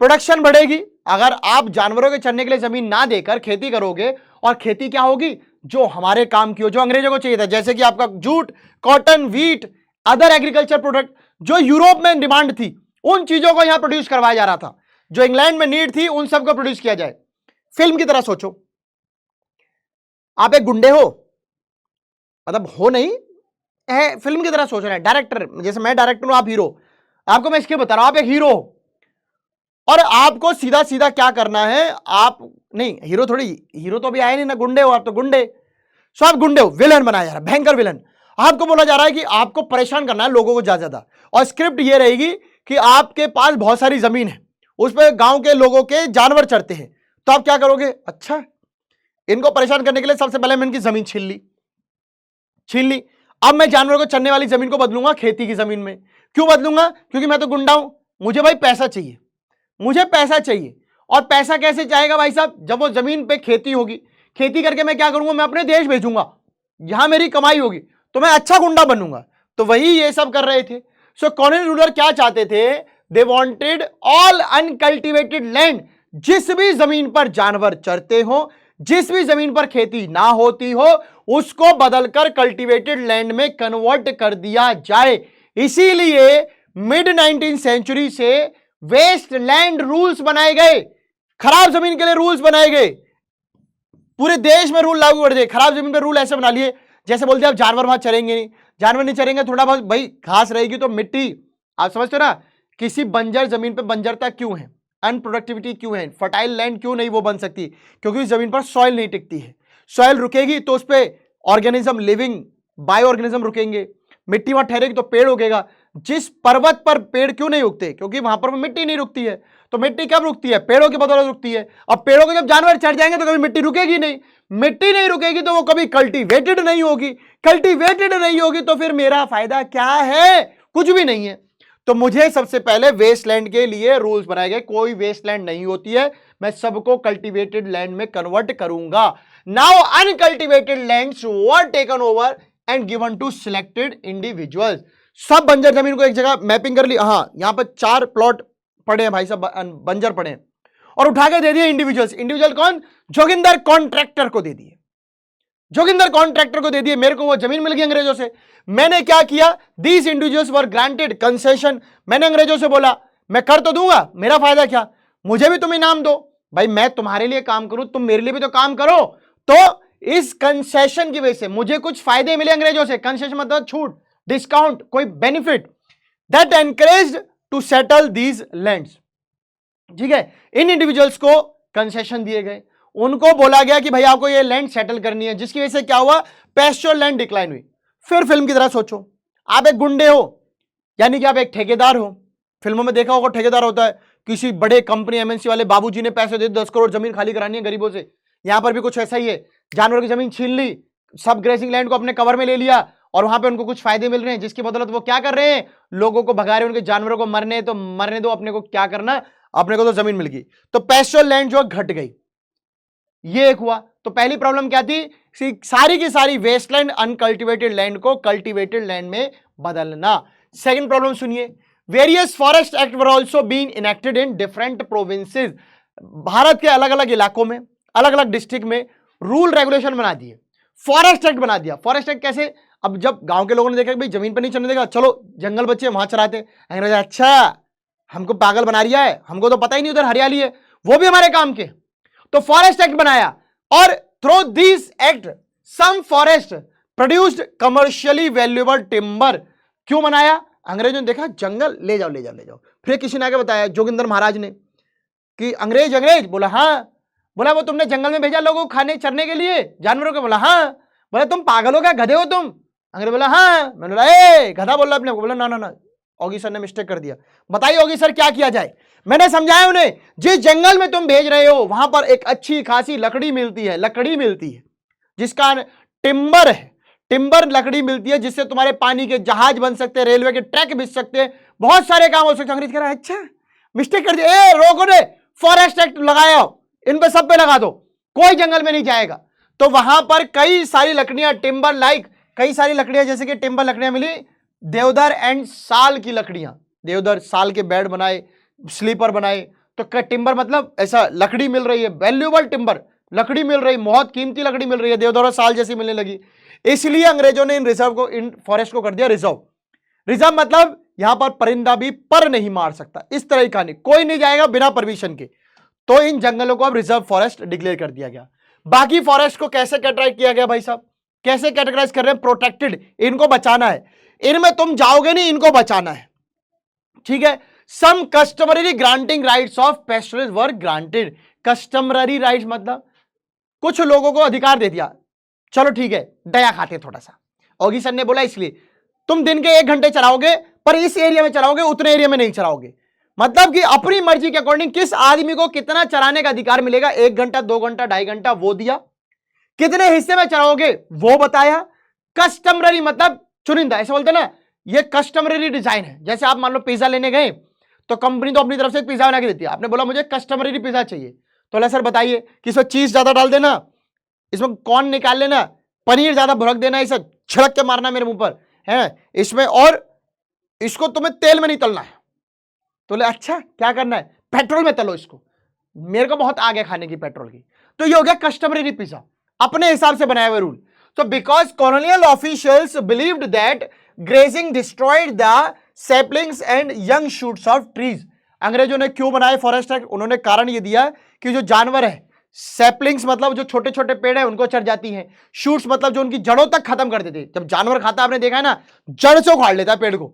प्रोडक्शन बढ़ेगी। अगर आप जानवरों के चरने के लिए जमीन ना देकर खेती करोगे, और खेती क्या होगी, जो हमारे काम की हो, जो अंग्रेजों को चाहिए था, जैसे कि आपका jute, cotton, wheat, other agriculture product जो यूरोप में डिमांड थी, उन चीजों को यहां प्रोड्यूस करवाया जा रहा था, जो इंग्लैंड में नीड थी, उन सबको प्रोड्यूस किया जाए। फिल्म की तरह सोचो, आप एक गुंडे हो, मतलब हो नहीं है, फिल्म की तरह सोच रहे हैं, डायरेक्टर, जैसे मैं डायरेक्टर हूं, आप हीरो, आपको मैं इसके बता रहा हूं, आप एक हीरो हो, और आपको सीधा सीधा क्या करना है, आप नहीं हीरो थोड़ी, हीरो तो अभी आए नहीं ना, गुंडे हो आप, तो गुंडे, सो आप गुंडे हो, विलन बनाया जा रहा है, भयंकर विलन। आपको बोला जा रहा है कि आपको परेशान करना है लोगों को ज्यादा, और स्क्रिप्ट ये रहेगी कि आपके पास बहुत सारी जमीन है, उस पर गांव के लोगों के जानवर चरते हैं, तो आप क्या करोगे, अच्छा इनको परेशान करने के लिए सबसे पहले मैं इनकी जमीन छीन ली, अब मैं जानवरों को चरने वाली जमीन को बदलूंगा खेती की जमीन में। क्यों बदलूंगा, क्योंकि मैं तो गुंडा हूं, मुझे भाई पैसा चाहिए, मुझे पैसा चाहिए। और पैसा कैसे चाहेगा भाई साहब, जब वो जमीन पे खेती होगी, खेती करके मैं क्या करूंगा, मैं अपने देश भेजूंगा, यहां मेरी कमाई होगी, तो मैं अच्छा गुंडा बनूंगा। तो वही ये सब कर रहे थे। सो कॉलोनियल रूलर क्या चाहते थे, they wanted all uncultivated land, जिस भी जमीन पर जानवर चरते हो, जिस भी जमीन पर खेती ना होती हो उसको बदलकर कल्टीवेटेड लैंड में कन्वर्ट कर दिया जाए। इसीलिए मिड 19th सेंचुरी से वेस्ट लैंड रूल्स बनाए गए, खराब जमीन के लिए रूल्स बनाए गए, पूरे देश में रूल लागू कर दिए। खराब जमीन पर रूल ऐसे बना लिए जैसे बोलते हैं अब जानवर वहां चरेंगे नहीं, जानवर नहीं चरेंगे, थोड़ा बहुत भाई घास रहेगी तो मिट्टी, आप समझते हो ना, किसी बंजर जमीन पे बंजरता क्यों है, अनप्रोडक्टिविटी क्यों है, फर्टाइल लैंड क्यों नहीं वो बन सकती, क्योंकि उस जमीन पर सॉइल नहीं टिकती है। सॉइल रुकेगी तो उस पर ऑर्गेनिज्म, लिविंग बायो ऑर्गेनिज्म रुकेंगे, मिट्टी वहां ठहरेगी तो पेड़ उगेगा। जिस पर्वत पर पेड़ क्यों नहीं उगते, क्योंकि वहां पर मिट्टी नहीं रुकती है। तो मिट्टी कब रुकती है, पेड़ों की बदौलत रुकती है। अब पेड़ों को जब जानवर चढ़ जाएंगे तो कभी मिट्टी रुकेगी नहीं, मिट्टी नहीं रुकेगी तो वो कभी कल्टीवेटेड नहीं होगी, कल्टीवेटेड नहीं होगी तो फिर मेरा फायदा क्या है, कुछ भी नहीं है। तो मुझे सबसे पहले वेस्टलैंड के लिए रूल्स बनाए गए, कोई वेस्टलैंड नहीं होती है, मैं सबको कल्टीवेटेड लैंड में कन्वर्ट करूंगा। Now uncultivated lands were taken over and given to selected individuals. सब बंजर जमीन को एक जगह मैपिंग कर ली, हाँ यहां पर 4 प्लॉट पड़े हैं भाई साहब, बंजर पड़े हैं, और उठा के दे दिए इंडिविजुअल्स। इंडिविजुअल कौन, जोगिंदर कॉन्ट्रैक्टर को दे दिए, जोगिंदर कॉन्ट्रैक्टर को दे दिए, मेरे को वो जमीन मिल गई अंग्रेजों से। मैंने क्या किया, these individuals were granted concession. मैंने अंग्रेजों से बोला मैं कर तो दूंगा, मेरा फायदा क्या, मुझे भी तुम इनाम दो, भाई मैं तुम्हारे लिए काम करूं, तुम मेरे लिए भी तो काम करो। तो इस कंसेशन की वजह से मुझे कुछ फायदे मिले अंग्रेजों से, कंसेशन मतलब छूट, डिस्काउंट, कोई benefit, that encouraged to settle these lands. ठीक है, इन इंडिविजुअल्स को कंसेशन दिए गए, उनको बोला गया कि भाई आपको ये लैंड सेटल करनी है, जिसकी वजह से क्या हुआ, पैस्चर लैंड डिक्लाइन हुई। फिर फिल्म की तरह सोचो, आप एक गुंडे हो, यानी कि आप एक ठेकेदार हो, फिल्मों में देखा होगा ठेकेदार होता है, किसी बड़े कंपनी एमएनसी वाले बाबूजी ने पैसे दे 10 करोड़ जमीन खाली करानी है गरीबों से। यहां पर भी कुछ ऐसा ही है, जानवरों की जमीन छीन ली, सब ग्रेसिंग लैंड को अपने कवर में ले लिया, और वहां पे उनको कुछ फायदे मिल रहे हैं, जिसकी बदौलत वो क्या कर रहे हैं, लोगों को भगा रहे हैं, उनके जानवरों को मरने तो मरने दो, अपने को क्या करना, अपने को तो जमीन मिल गई। तो पैस्चर लैंड जो घट गई, ये एक हुआ। तो पहली प्रॉब्लम क्या थी, सारी की सारी वेस्टलैंड अनकल्टिवेटेड लैंड को कल्टिवेटेड लैंड में बदलना। सेकंड प्रॉब्लम सुनिए, various forest act were also been enacted in different provinces. Bharat के अलग अलग इलाकों में, अलग अलग डिस्ट्रिक्ट में रूल रेगुलेशन बना दिए, फॉरेस्ट एक्ट बना दिया। फॉरेस्ट एक्ट कैसे, अब जब गांव के लोगों ने देखा कि भाई जमीन पर नहीं चलने देगा, चलो जंगल बच्चे वहां चराते, अंग्रेज अच्छा हमको पागल बना रिया है, हमको तो पता ही नहीं उधर हरियाली है, वो भी हमारे काम के। तो फॉरेस्ट एक्ट बनाया, और through this act some forest produced commercially valuable timber. क्यों बनाया, अंग्रेजों ने देखा जंगल, ले जाओ ले जाओ ले जाओ। फिर किसी ने आगे बताया, जोगिंदर महाराज ने, कि अंग्रेज अंग्रेज, बोला हाँ, बोला वो तुमने जंगल में भेजा लोगों को खाने चरने के लिए जानवरों को, बोला हाँ, बोला तुम पागल हो क्या, गधे हो तुम, अंग्रेज बोला हाँ, मैंने बोला ए गधा बोल रहा अपने को, बोला ना ना ना ओगी सर ने मिस्टेक कर दिया, बताइए ओगी सर क्या किया जाए। मैंने समझाया उन्हें, जिस जंगल में तुम भेज रहे हो वहां पर एक अच्छी खासी लकड़ी मिलती है, लकड़ी मिलती है जिसका टिम्बर है, टिम्बर लकड़ी मिलती है, जिससे तुम्हारे पानी के जहाज बन सकते हैं, रेलवे के ट्रैक बिछ सकते हैं, बहुत सारे काम हो सकते हैं। अंग्रेज कह रहा है अच्छा मिस्टेक कर दिया, ए रोको रे, फॉरेस्ट एक्ट लगाया, इन पे सब पे लगा दो, कोई जंगल में नहीं जाएगा। तो वहां पर कई सारी लकड़ियां, टिम्बर लाइक कई सारी लकड़ियां, जैसे कि टिम्बर लकड़ियां मिली, देवदार एंड साल की लकड़ियां, देवदार साल के बेड बनाए, स्लीपर बनाए। तो टिम्बर मतलब ऐसा लकड़ी मिल रही है, वैल्यूएबल टिम्बर लकड़ी मिल रही, बहुत कीमती लकड़ी मिल रही है, देवदार और साल जैसी मिलने लगी। इसलिए अंग्रेजों ने इन रिजर्व को, इन फॉरेस्ट को कर दिया रिजर्व। रिजर्व मतलब यहां पर परिंदा भी पर नहीं मार सकता, इस तरह की कहानी, कोई नहीं जाएगा बिना परमिशन के। तो इन जंगलों को अब रिजर्व फॉरेस्ट डिक्लेयर कर दिया गया। बाकी फॉरेस्ट को कैसे कैटेगराइज किया गया भाई साहब, कैसे कैटेगराइज कर रहे हैं, प्रोटेक्टेड, इनको बचाना है, इनमें तुम जाओगे नहीं, इनको बचाना है। ठीक है, some customary granting rights of pasturage were granted. Customary rights मतलब कुछ लोगों को अधिकार दे दिया, चलो ठीक है दया खाते थोड़ा सा, ओगी सर ने बोला इसलिए तुम दिन के 1 घंटे चलाओगे, पर इस एरिया में चलाओगे, उतने एरिया में नहीं चलाओगे। मतलब कि अपनी मर्जी के अकॉर्डिंग किस आदमी को कितना चराने का अधिकार मिलेगा, 1 घंटा 2 घंटा 2.5 घंटा वो दिया, कितने हिस्से में चलाओगे वो बताया। कस्टमरी मतलब चुनिंदा, ऐसे बोलते ना, ये कस्टमरी डिजाइन है। जैसे आप मान लो पिज्जा लेने गए, तो कंपनी तो अपनी तरफ से एक पिज्जा बना के देती है, आपने बोला मुझे कस्टमरी पिज्जा चाहिए, तो बोला सर बताइए कि इसमें चीज ज्यादा डाल देना, इसमें कॉर्न निकाल लेना, पनीर ज्यादा भुरक देना, इसे छिड़क के मारना मेरे मुंह पर है इसमें, और इसको तुम्हें तेल में नहीं तलना है। तो बोले अच्छा क्या करना है, पेट्रोल में तलो इसको, मेरे को बहुत आग है खाने की पेट्रोल की। तो ये हो गया कस्टमरी पिज्जा, अपने हिसाब से बनाया हुआ रूल। तो because colonial officials believed that grazing destroyed the saplings and young shoots of trees. अंग्रेजों ने क्यों बनाए फॉरेस्ट एक्ट? उन्होंने कारण ये दिया कि जो जानवर है, सैपलिंग्स मतलब जो छोटे छोटे पेड़ है उनको चढ़ जाती हैं, शूट्स मतलब जो उनकी जड़ों तक खत्म कर देते। जब जानवर खाता आपने देखा है ना, जड़ से उखाड़ लेता है पेड़ को,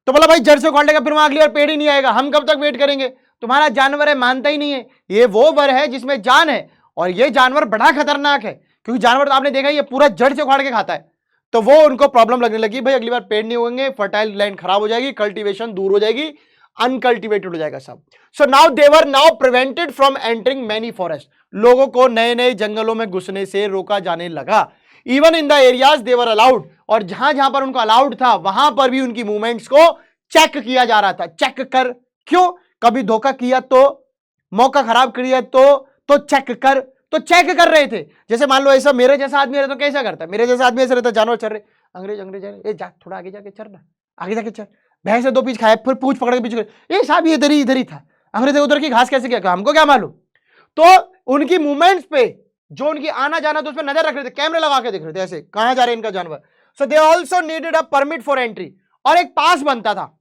तो बोला भाई जड़ से उखाड़ लेगा, फिर वहां अगली बार पेड़ ही नहीं आएगा, हम कब तक वेट करेंगे? तुम्हारा जानवर है, मानता ही नहीं है। ये वो वर है जिसमें जान है, और ये जानवर बड़ा खतरनाक है, क्योंकि जानवर तो आपने देखा ये पूरा जड़ से उखाड़ के खाता है। तो वो उनको प्रॉब्लम लगने लगी, भाई अगली बार पेड़ नहीं होंगे, फर्टाइल लैंड खराब हो जाएगी, कल्टीवेशन दूर हो जाएगी, अनकल्टिवेटेड हो जाएगा सब। So now they were now prevented from entering many forest. लोगों को नए नए जंगलों में घुसने से रोका जाने लगा। Even in the areas they were allowed, और जहां जहां पर उनको अलाउड था वहां पर भी उनकी मूवमेंट्स को चेक किया जा रहा था। चेक कर, क्यों? कभी धोखा किया तो, मौका खराब किया तो चेक कर, तो चेक कर रहे थे। जैसे मान लो ऐसा मेरे जैसा आदमी रहता तो कैसा करता? मेरे जैसा आदमी ऐसा रहता, जानवर चल रहे, अंग्रेज ए जा थोड़ा आगे जाके चल ना, आगे जाके चल, भैंस से 2 पीस खाए, फिर पूछ पकड़ के पीछे, ए साहब ये इधर ही था, अंग्रेज उधर की घास कैसे क्या, हमको क्या मालूम? तो उनकी मूवमेंट्स पे, जो उनकी आना जाना, तो उस पर नजर रख रहे थे, कैमरे लगा के देख रहे थे ऐसे, कहां जा रहे हैं इनका जानवर। So they also needed a permit for entry, और एक पास बनता था।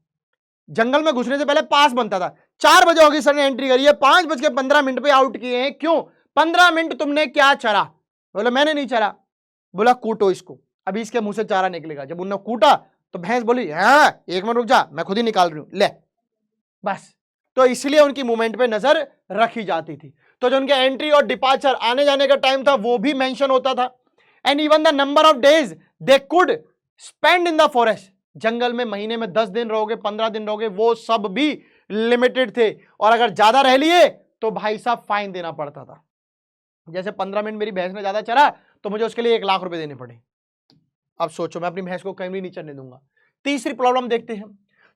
जंगल में घुसने से पहले पास बनता था। 4 बजे ऑफिसर ने एंट्री करी है, 5:15 पे आउट किए हैं। क्यों? 15 मिनट तुमने क्या चरा? बोला मैंने नहीं चरा। बोला कूटो इसको, अभी इसके मुंह से चारा निकलेगा। जब उन्होंने कूटा तो भैंस बोली हाँ 1 मिनट रुक जा, मैं खुद ही निकाल रही हूं, ले बस। तो इसलिए उनकी मूवमेंट पे नजर रखी जाती थी। तो जो उनके एंट्री और डिपार्चर, आने जाने का टाइम था, वो भी मेंशन होता था। And even the number of days they could spend in the forest, जंगल में महीने में 10 दिन रहोगे, 15 दिन रहोगे, वो सब भी लिमिटेड थे। और अगर ज्यादा रह लिए तो भाई साहब फाइन देना पड़ता था। जैसे 15 मिनट मेरी भैंस ने ज्यादा चरा तो मुझे उसके लिए 1 लाख रुपए देने पड़े। अब सोचो, मैं अपनी भैंस को कहीं भी नहीं चरने दूंगा। तीसरी प्रॉब्लम देखते हैं।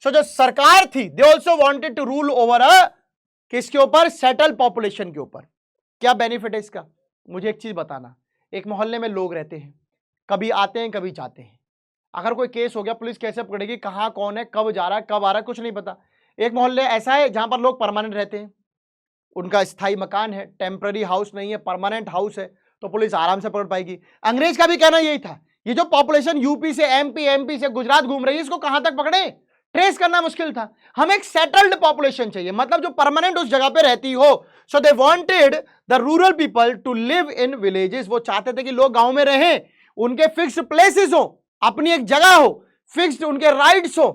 सो जो सरकार थी, they also wanted to rule over किसके ऊपर? सेटल पॉपुलेशन के ऊपर। क्या बेनिफिट है इसका? मुझे एक चीज बताना, एक मोहल्ले में लोग रहते हैं, कभी आते हैं कभी जाते हैं। अगर कोई केस हो गया, पुलिस कैसे पकड़ेगी, कहां कौन है, कब जा रहा है, कब आ रहा है, कुछ नहीं पता। एक मोहल्ले ऐसा है जहां पर लोग परमानेंट रहते हैं, उनका स्थायी मकान है, टेम्पररी हाउस नहीं है, परमानेंट हाउस है, तो पुलिस आराम से पकड़ पाएगी। अंग्रेज का भी कहना यही था, ये जो पॉपुलेशन यूपी से एमपी से गुजरात घूम रही है, इसको कहां तक पकड़े? ट्रेस करना मुश्किल था। हमें एक सेटल्ड पॉपुलेशन चाहिए, मतलब जो परमानेंट उस जगह पे रहती हो। So they wanted the rural people to live in villages. वो चाहते थे कि लोग गांव में रहें, उनके फिक्स्ड प्लेसेस हो, अपनी एक जगह हो, फिक्स्ड उनके राइट्स हो,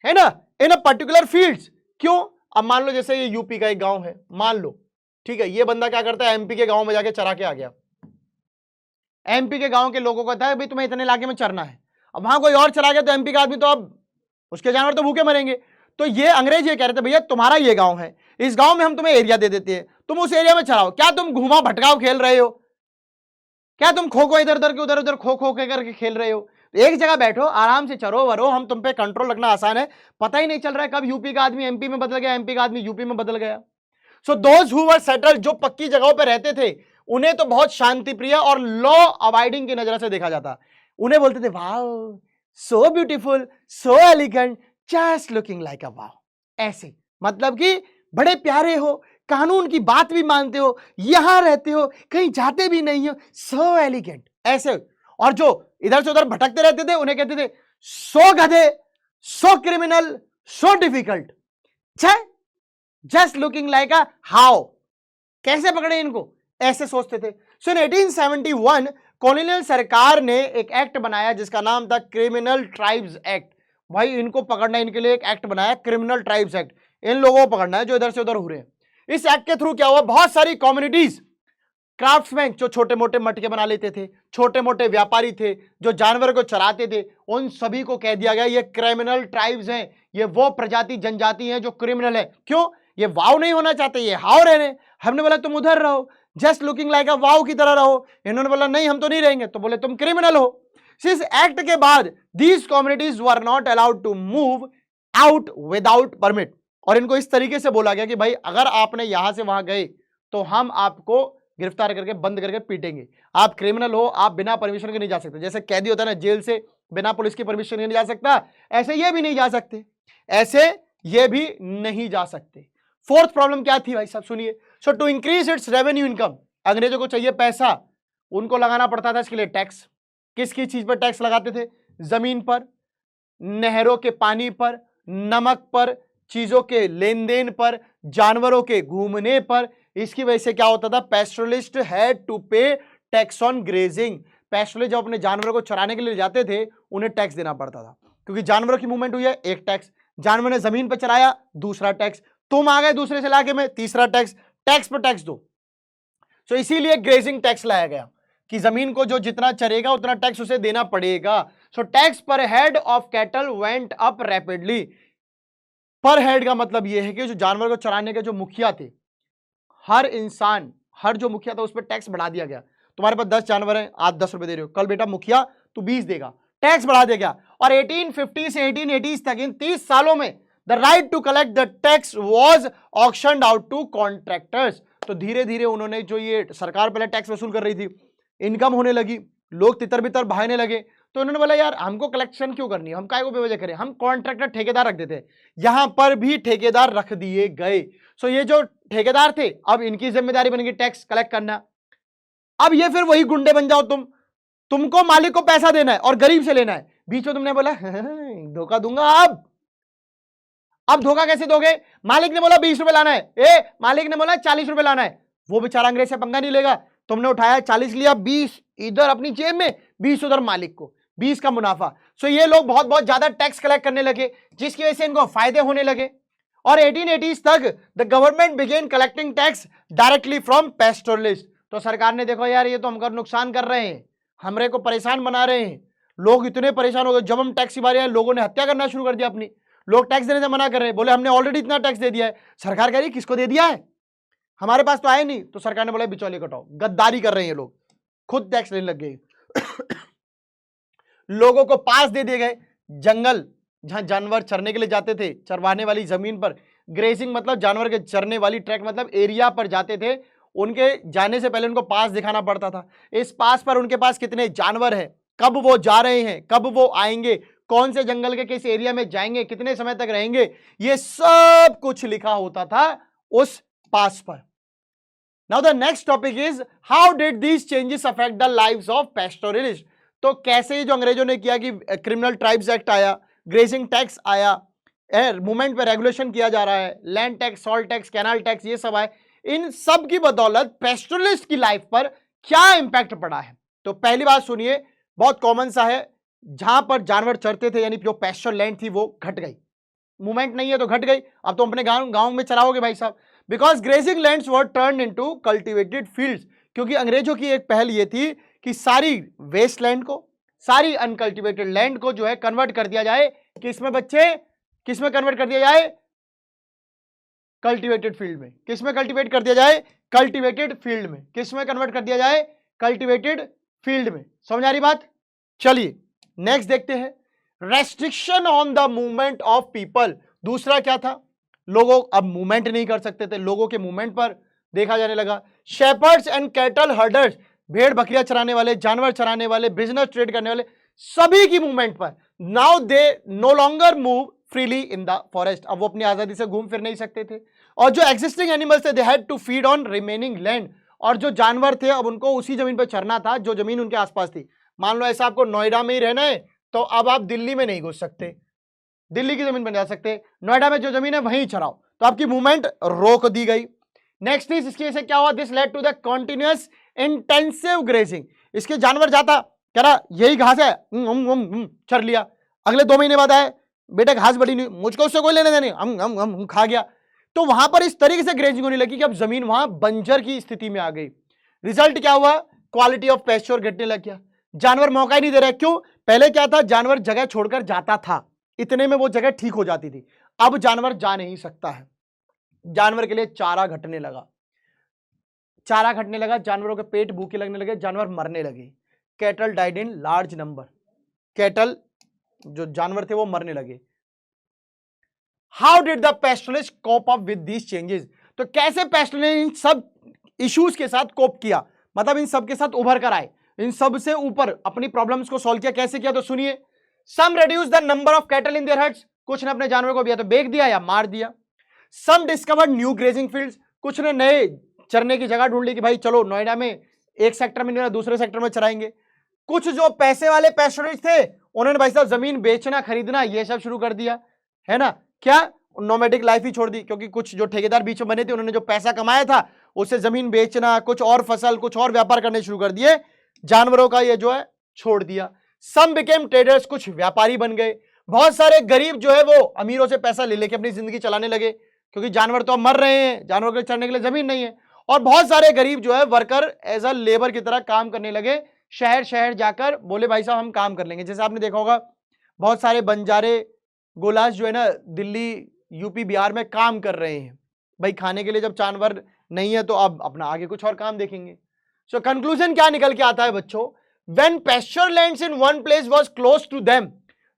है ना, इन अ पर्टिकुलर फील्ड्स। क्यों? अब मान लो जैसे ये यूपी का एक गांव है, मान लो, ठीक है, ये बंदा क्या करता है, एमपी के गांव में जाके चरा के आ गया। एमपी के गांव के लोगों को कहता है भाई तुम्हें इतने इलाके में चरना है। अब वहां कोई और चरा गया तो एमपी का आदमी, तो अब उसके जानवर तो भूखे मरेंगे। तो ये अंग्रेज ये कह रहे थे भैया तुम्हारा ये गांव है, इस गांव में हम तुम्हें एरिया दे देते हैं, तुम उस एरिया में चराओ। क्या तुम घुमा भटकाव खेल रहे हो? क्या तुम खो खो इधर उधर के उधर उधर खो खो करके खेल रहे हो? एक जगह बैठो, आराम से चरो वरो, हम तुम पे कंट्रोल रखना आसान है। पता ही नहीं चल रहा है कब यूपी का आदमी एमपी में बदल गया, एमपी का आदमी यूपी में बदल गया। So those who were settled, जो पक्की जगहों पे रहते थे, उन्हें तो बहुत शांति प्रिय और लॉ अवॉइडिंग की नजर से देखा जाता। उन्हें बोलते थे wow so beautiful, so elegant, just looking like a wow. ऐसे मतलब कि बड़े प्यारे हो, कानून की बात भी मानते हो, यहां रहते हो, कहीं जाते भी नहीं हो, सो एलिगेंट, ऐसे। और जो इधर से उधर भटकते रहते थे उन्हें कहते थे सो गधे, so criminal, so difficult, just looking like a how. कैसे पकड़े इनको? ऐसे सोचते थे। सो इन 1871 कॉलोनियल सरकार ने एक एक्ट बनाया जिसका नाम था क्रिमिनल ट्राइब्स एक्ट। भाई इनको पकड़ना, इनके लिए एक एक्ट बनाया, क्रिमिनल ट्राइब्स एक्ट। इन लोगों को पकड़ना है जो इधर से उधर हो रहे हैं। इस एक्ट के थ्रू क्या हुआ, बहुत सारी कम्युनिटीज, क्राफ्ट्समैन जो छोटे मोटे मटके बना लेते थे, छोटे मोटे व्यापारी थे जो जानवर को चराते थे, उन सभी को कह दिया गया ये क्रिमिनल ट्राइब्स हैं, ये वो प्रजाति जनजाति हैं जो क्रिमिनल है। क्यों? ये वाव नहीं होना चाहते, ये हाव रह रहे। हमने बोला तुम उधर रहो, जस्ट लुकिंग लाइक अ वाव की तरह रहो। इन्होंने बोला नहीं हम तो नहीं रहेंगे, तो बोले तुम क्रिमिनल हो। इस एक्ट के बाद these communities were not allowed to move out without permit. और इनको इस तरीके से बोला गया कि भाई अगर आपने यहां से वहां गए तो हम आपको गिरफ्तार करके बंद करके पीटेंगे, आप क्रिमिनल हो, आप बिना परमिशन के नहीं जा सकते। जैसे कैदी होता है ना जेल से बिना पुलिस की परमिशन के नहीं जा सकता, ऐसे ये भी नहीं जा सकते, ऐसे ये भी नहीं जा सकते। फोर्थ प्रॉब्लम क्या थी भाई साहब सुनिए। So to increase its revenue income, अंग्रेजों को चाहिए पैसा, उनको लगाना पड़ता था इसके लिए टैक्स। किस किस चीज पर टैक्स लगाते थे? जमीन पर, नहरों के पानी पर, नमक पर, चीजों के लेन देन पर, जानवरों के घूमने पर। इसकी वजह से क्या होता था? पैस्टोरलिस्ट हैड टू पे टैक्स ऑन ग्रेजिंग। पैस्टोरलिस्ट जब अपने जानवरों को चराने के लिए जाते थे उन्हें टैक्स देना पड़ता था, क्योंकि जानवरों की मूवमेंट हुई है, एक टैक्स। जानवर ने जमीन पर चराया, दूसरा टैक्स। तुम आ गए दूसरे से इलाके में, तीसरा टैक्स। टैक्स पर टैक्स दो। सो इसीलिए ग्रेजिंग टैक्स लाया गया कि जमीन को जो जितना चरेगा उतना टैक्स उसे देना पड़ेगा। सो टैक्स पर head of cattle went up rapidly. पर हेड का मतलब यह है कि जो जानवर को चराने के जो मुखिया थे, हर इंसान, हर जो मुखिया था उस पर टैक्स बढ़ा दिया गया। तुम्हारे पास 10 जानवर हैं, आज 10 रुपए दे रहे हो, कल बेटा मुखिया तू 20 देगा, टैक्स बढ़ा दिया गया। और 1850 से 1880 तक, इन 30 सालों में the right to collect the tax was auctioned out to contractors. तो धीरे धीरे उन्होंने, जो ये सरकार पहले टैक्स वसूल कर रही थी, इनकम होने लगी, लोग तितर बितर बहाने लगे, तो उन्होंने बोला यार हमको कलेक्शन क्यों करनी है, हम काय को बेवजह करें, हम कॉन्ट्रैक्टर ठेकेदार रख देते। यहां पर भी ठेकेदार रख दिए गए। सो ये जो ठेकेदार थे, अब इनकी जिम्मेदारी बन गई टैक्स कलेक्ट करना। अब ये फिर वही गुंडे बन जाओ तुमको मालिक को पैसा देना है और गरीब से लेना है। बीच में तुमने बोला धोखा दूंगा। अब धोखा कैसे दोगे? मालिक ने बोला 20 रुपए लाना है, मालिक ने बोला 40 रुपए लाना है, वो बेचारा अंग्रेज से पंगा नहीं लेगा। तुमने उठाया 40 लिया, 20 इधर अपनी जेब में, 20 उधर मालिक को, 20 का मुनाफा। सो ये लोग बहुत बहुत ज्यादा टैक्स कलेक्ट करने लगे, जिसकी वजह से इनको फायदे होने लगे। और 1880s तक the government began collecting tax directly from pastoralist. तो सरकार ने देखो यार ये तो हमको नुकसान कर रहे हैं, हमरे को परेशान बना रहे हैं, लोग इतने परेशान हो गए। जब हम टैक्स की बारी आए, लोगों ने हत्या करना शुरू कर दिया अपनी। लोग टैक्स देने से मना कर रहे हैं, बोले हमने ऑलरेडी इतना टैक्स दे दिया है। सरकार कह रही किसको दे दिया है, हमारे पास तो आए नहीं। तो सरकार ने बोला बिचौलिए कटाओ, गद्दारी कर रहे हैं ये लोग, खुद टैक्स लेने लग गए। लोगों को पास दे दिए गए। जंगल जहां जानवर चरने के लिए जाते थे, चरवाने वाली जमीन पर, ग्रेजिंग मतलब जानवर के चरने वाली ट्रैक मतलब एरिया पर जाते थे, उनके जाने से पहले उनको पास दिखाना पड़ता था। इस पास पर उनके पास कितने जानवर हैं, कब वो जा रहे हैं, कब वो आएंगे, कौन से जंगल के किस एरिया में जाएंगे, कितने समय तक रहेंगे, ये सब कुछ लिखा होता था उस पास पर। Now the next topic is how did these changes affect the lives of pastoralist. तो कैसे जो अंग्रेजों ने किया कि क्रिमिनल ट्राइब्स एक्ट आया, ग्रेजिंग टैक्स आया, मूवमेंट पे रेगुलेशन किया जा रहा है, land tax, salt tax, canal tax, ये सब आए, इन सब की बदौलत पैस्टोरलिस्ट की लाइफ पर क्या इंपैक्ट पड़ा है। तो पहली बात सुनिए, बहुत कॉमन सा है, जहां पर जानवर चरते थे यानी जो पैस्चर लैंड थी वो घट गई, मूवमेंट नहीं है तो घट गई। अब तो अपने गांव में चराओगे भाई साहब, because grazing lands were turn into cultivated fields. क्योंकि अंग्रेजों की एक पहल ये थी कि सारी वेस्ट लैंड को, सारी अनकल्टिवेटेड लैंड को जो है कन्वर्ट कर दिया जाए, किसमें बच्चे, किसमें कन्वर्ट कर दिया जाए, कल्टीवेटेड फील्ड में। किसमें कल्टीवेट कर दिया जाए, कल्टीवेटेड फील्ड में। किसमें कन्वर्ट कर दिया जाए, कल्टीवेटेड फील्ड में। समझ आ रही बात? चलिए नेक्स्ट देखते हैं, restriction on the movement of people. दूसरा क्या था, लोगों अब मूवमेंट नहीं कर सकते थे, लोगों के मूवमेंट पर देखा जाने लगा। शेपर्ड्स एंड कैटल हर्डर्स, भेड़ बकरियां चराने वाले, जानवर चराने वाले, बिजनेस ट्रेड करने वाले, सभी की मूवमेंट पर now they know longer move freely in the forest. अब वो अपनी आजादी से घूम फिर नहीं सकते थे। और जो एग्जिस्टिंग एनिमल्स थे they had to feed on remaining land. और जो जानवर थे अब उनको उसी जमीन पर चरना था जो जमीन उनके आसपास थी। मान लो ऐसा आपको नोएडा में ही रहना है तो अब आप दिल्ली में नहीं घुस सकते, दिल्ली की जमीन पर जा सकते, नोएडा में जो जमीन है वहीं चराओ, तो आपकी मूवमेंट रोक दी गई। नेक्स्ट इज, इसकी वजह से क्या हुआ, this led to the continuous intensive grazing. इसके जानवर जाता कह रहा यही घास है, चर लिया, अगले 2 महीने बाद आए, बेटा घास बड़ी नहीं, मुझको उससे कोई लेने देने, हम खा गया। तो वहां पर इस तरीके से ग्रेजिंग होने लगी कि अब जमीन वहां बंजर की स्थिति में आ गई। रिजल्ट क्या हुआ, क्वालिटी ऑफ पैस्चर घटने लग गया, जानवर मौका ही नहीं दे रहे। क्यों, पहले क्या था, जानवर जगह छोड़कर जाता था, इतने में वो जगह ठीक हो जाती थी, अब जानवर जा नहीं सकता है। जानवर के लिए चारा घटने लगा, चारा घटने लगा, जानवरों के पेट भूखे लगने लगे, जानवर मरने लगे। Cattle died in large number, cattle जो जानवर थे वो मरने लगे। How did the pastoralist cope up with these changes. तो कैसे पैस्टोरलिस्ट इन सब इश्यूज के साथ कोप किया, मतलब इन सब के साथ उभर कर आए, इन सब से ऊपर अपनी प्रॉब्लम्स को सॉल्व किया। कैसे किया, तो सुनिए, some reduce the number of cattle in their herds, कुछ ने अपने जानवर को या तो बेच दिया या मार दिया। सम डिस्कवर्ड न्यू ग्रेजिंग फील्ड्स, कुछ ने नए चरने की जगह ढूंढ ली कि भाई चलो नोएडा में एक सेक्टर में नहीं, दूसरे सेक्टर में चराएंगे। कुछ जो पैसे वाले पैस्टोरिस्ट थे उन्होंने भाई साहब जमीन बेचना खरीदना ये सब शुरू कर दिया, है ना। क्या नोमैडिक लाइफ ही छोड़ दी, क्योंकि कुछ जो ठेकेदार बीच में बने थे उन्होंने जो पैसा कमाया था उससे जमीन बेचना, कुछ और फसल, कुछ और व्यापार करने शुरू कर दिए, जानवरों का ये जो है छोड़ दिया। सम बिकेम ट्रेडर्स, कुछ व्यापारी बन गए। बहुत सारे गरीब जो है वो अमीरों से पैसा ले लेके अपनी जिंदगी चलाने लगे, क्योंकि जानवर तो अब मर रहे हैं, जानवर के चरने के लिए जमीन नहीं है। और बहुत सारे गरीब जो है वर्कर एज अ लेबर की तरह काम करने लगे, शहर शहर जाकर बोले भाई साहब हम काम कर लेंगे। जैसे आपने देखा होगा बहुत सारे बंजारे गोलास जो है ना दिल्ली यूपी बिहार में काम कर रहे हैं, भाई खाने के लिए जब जानवर नहीं है तो अब अपना आगे कुछ और काम देखेंगे। सो कंक्लूजन क्या निकल के आता है बच्चों, when pasture lands in one place was close to them,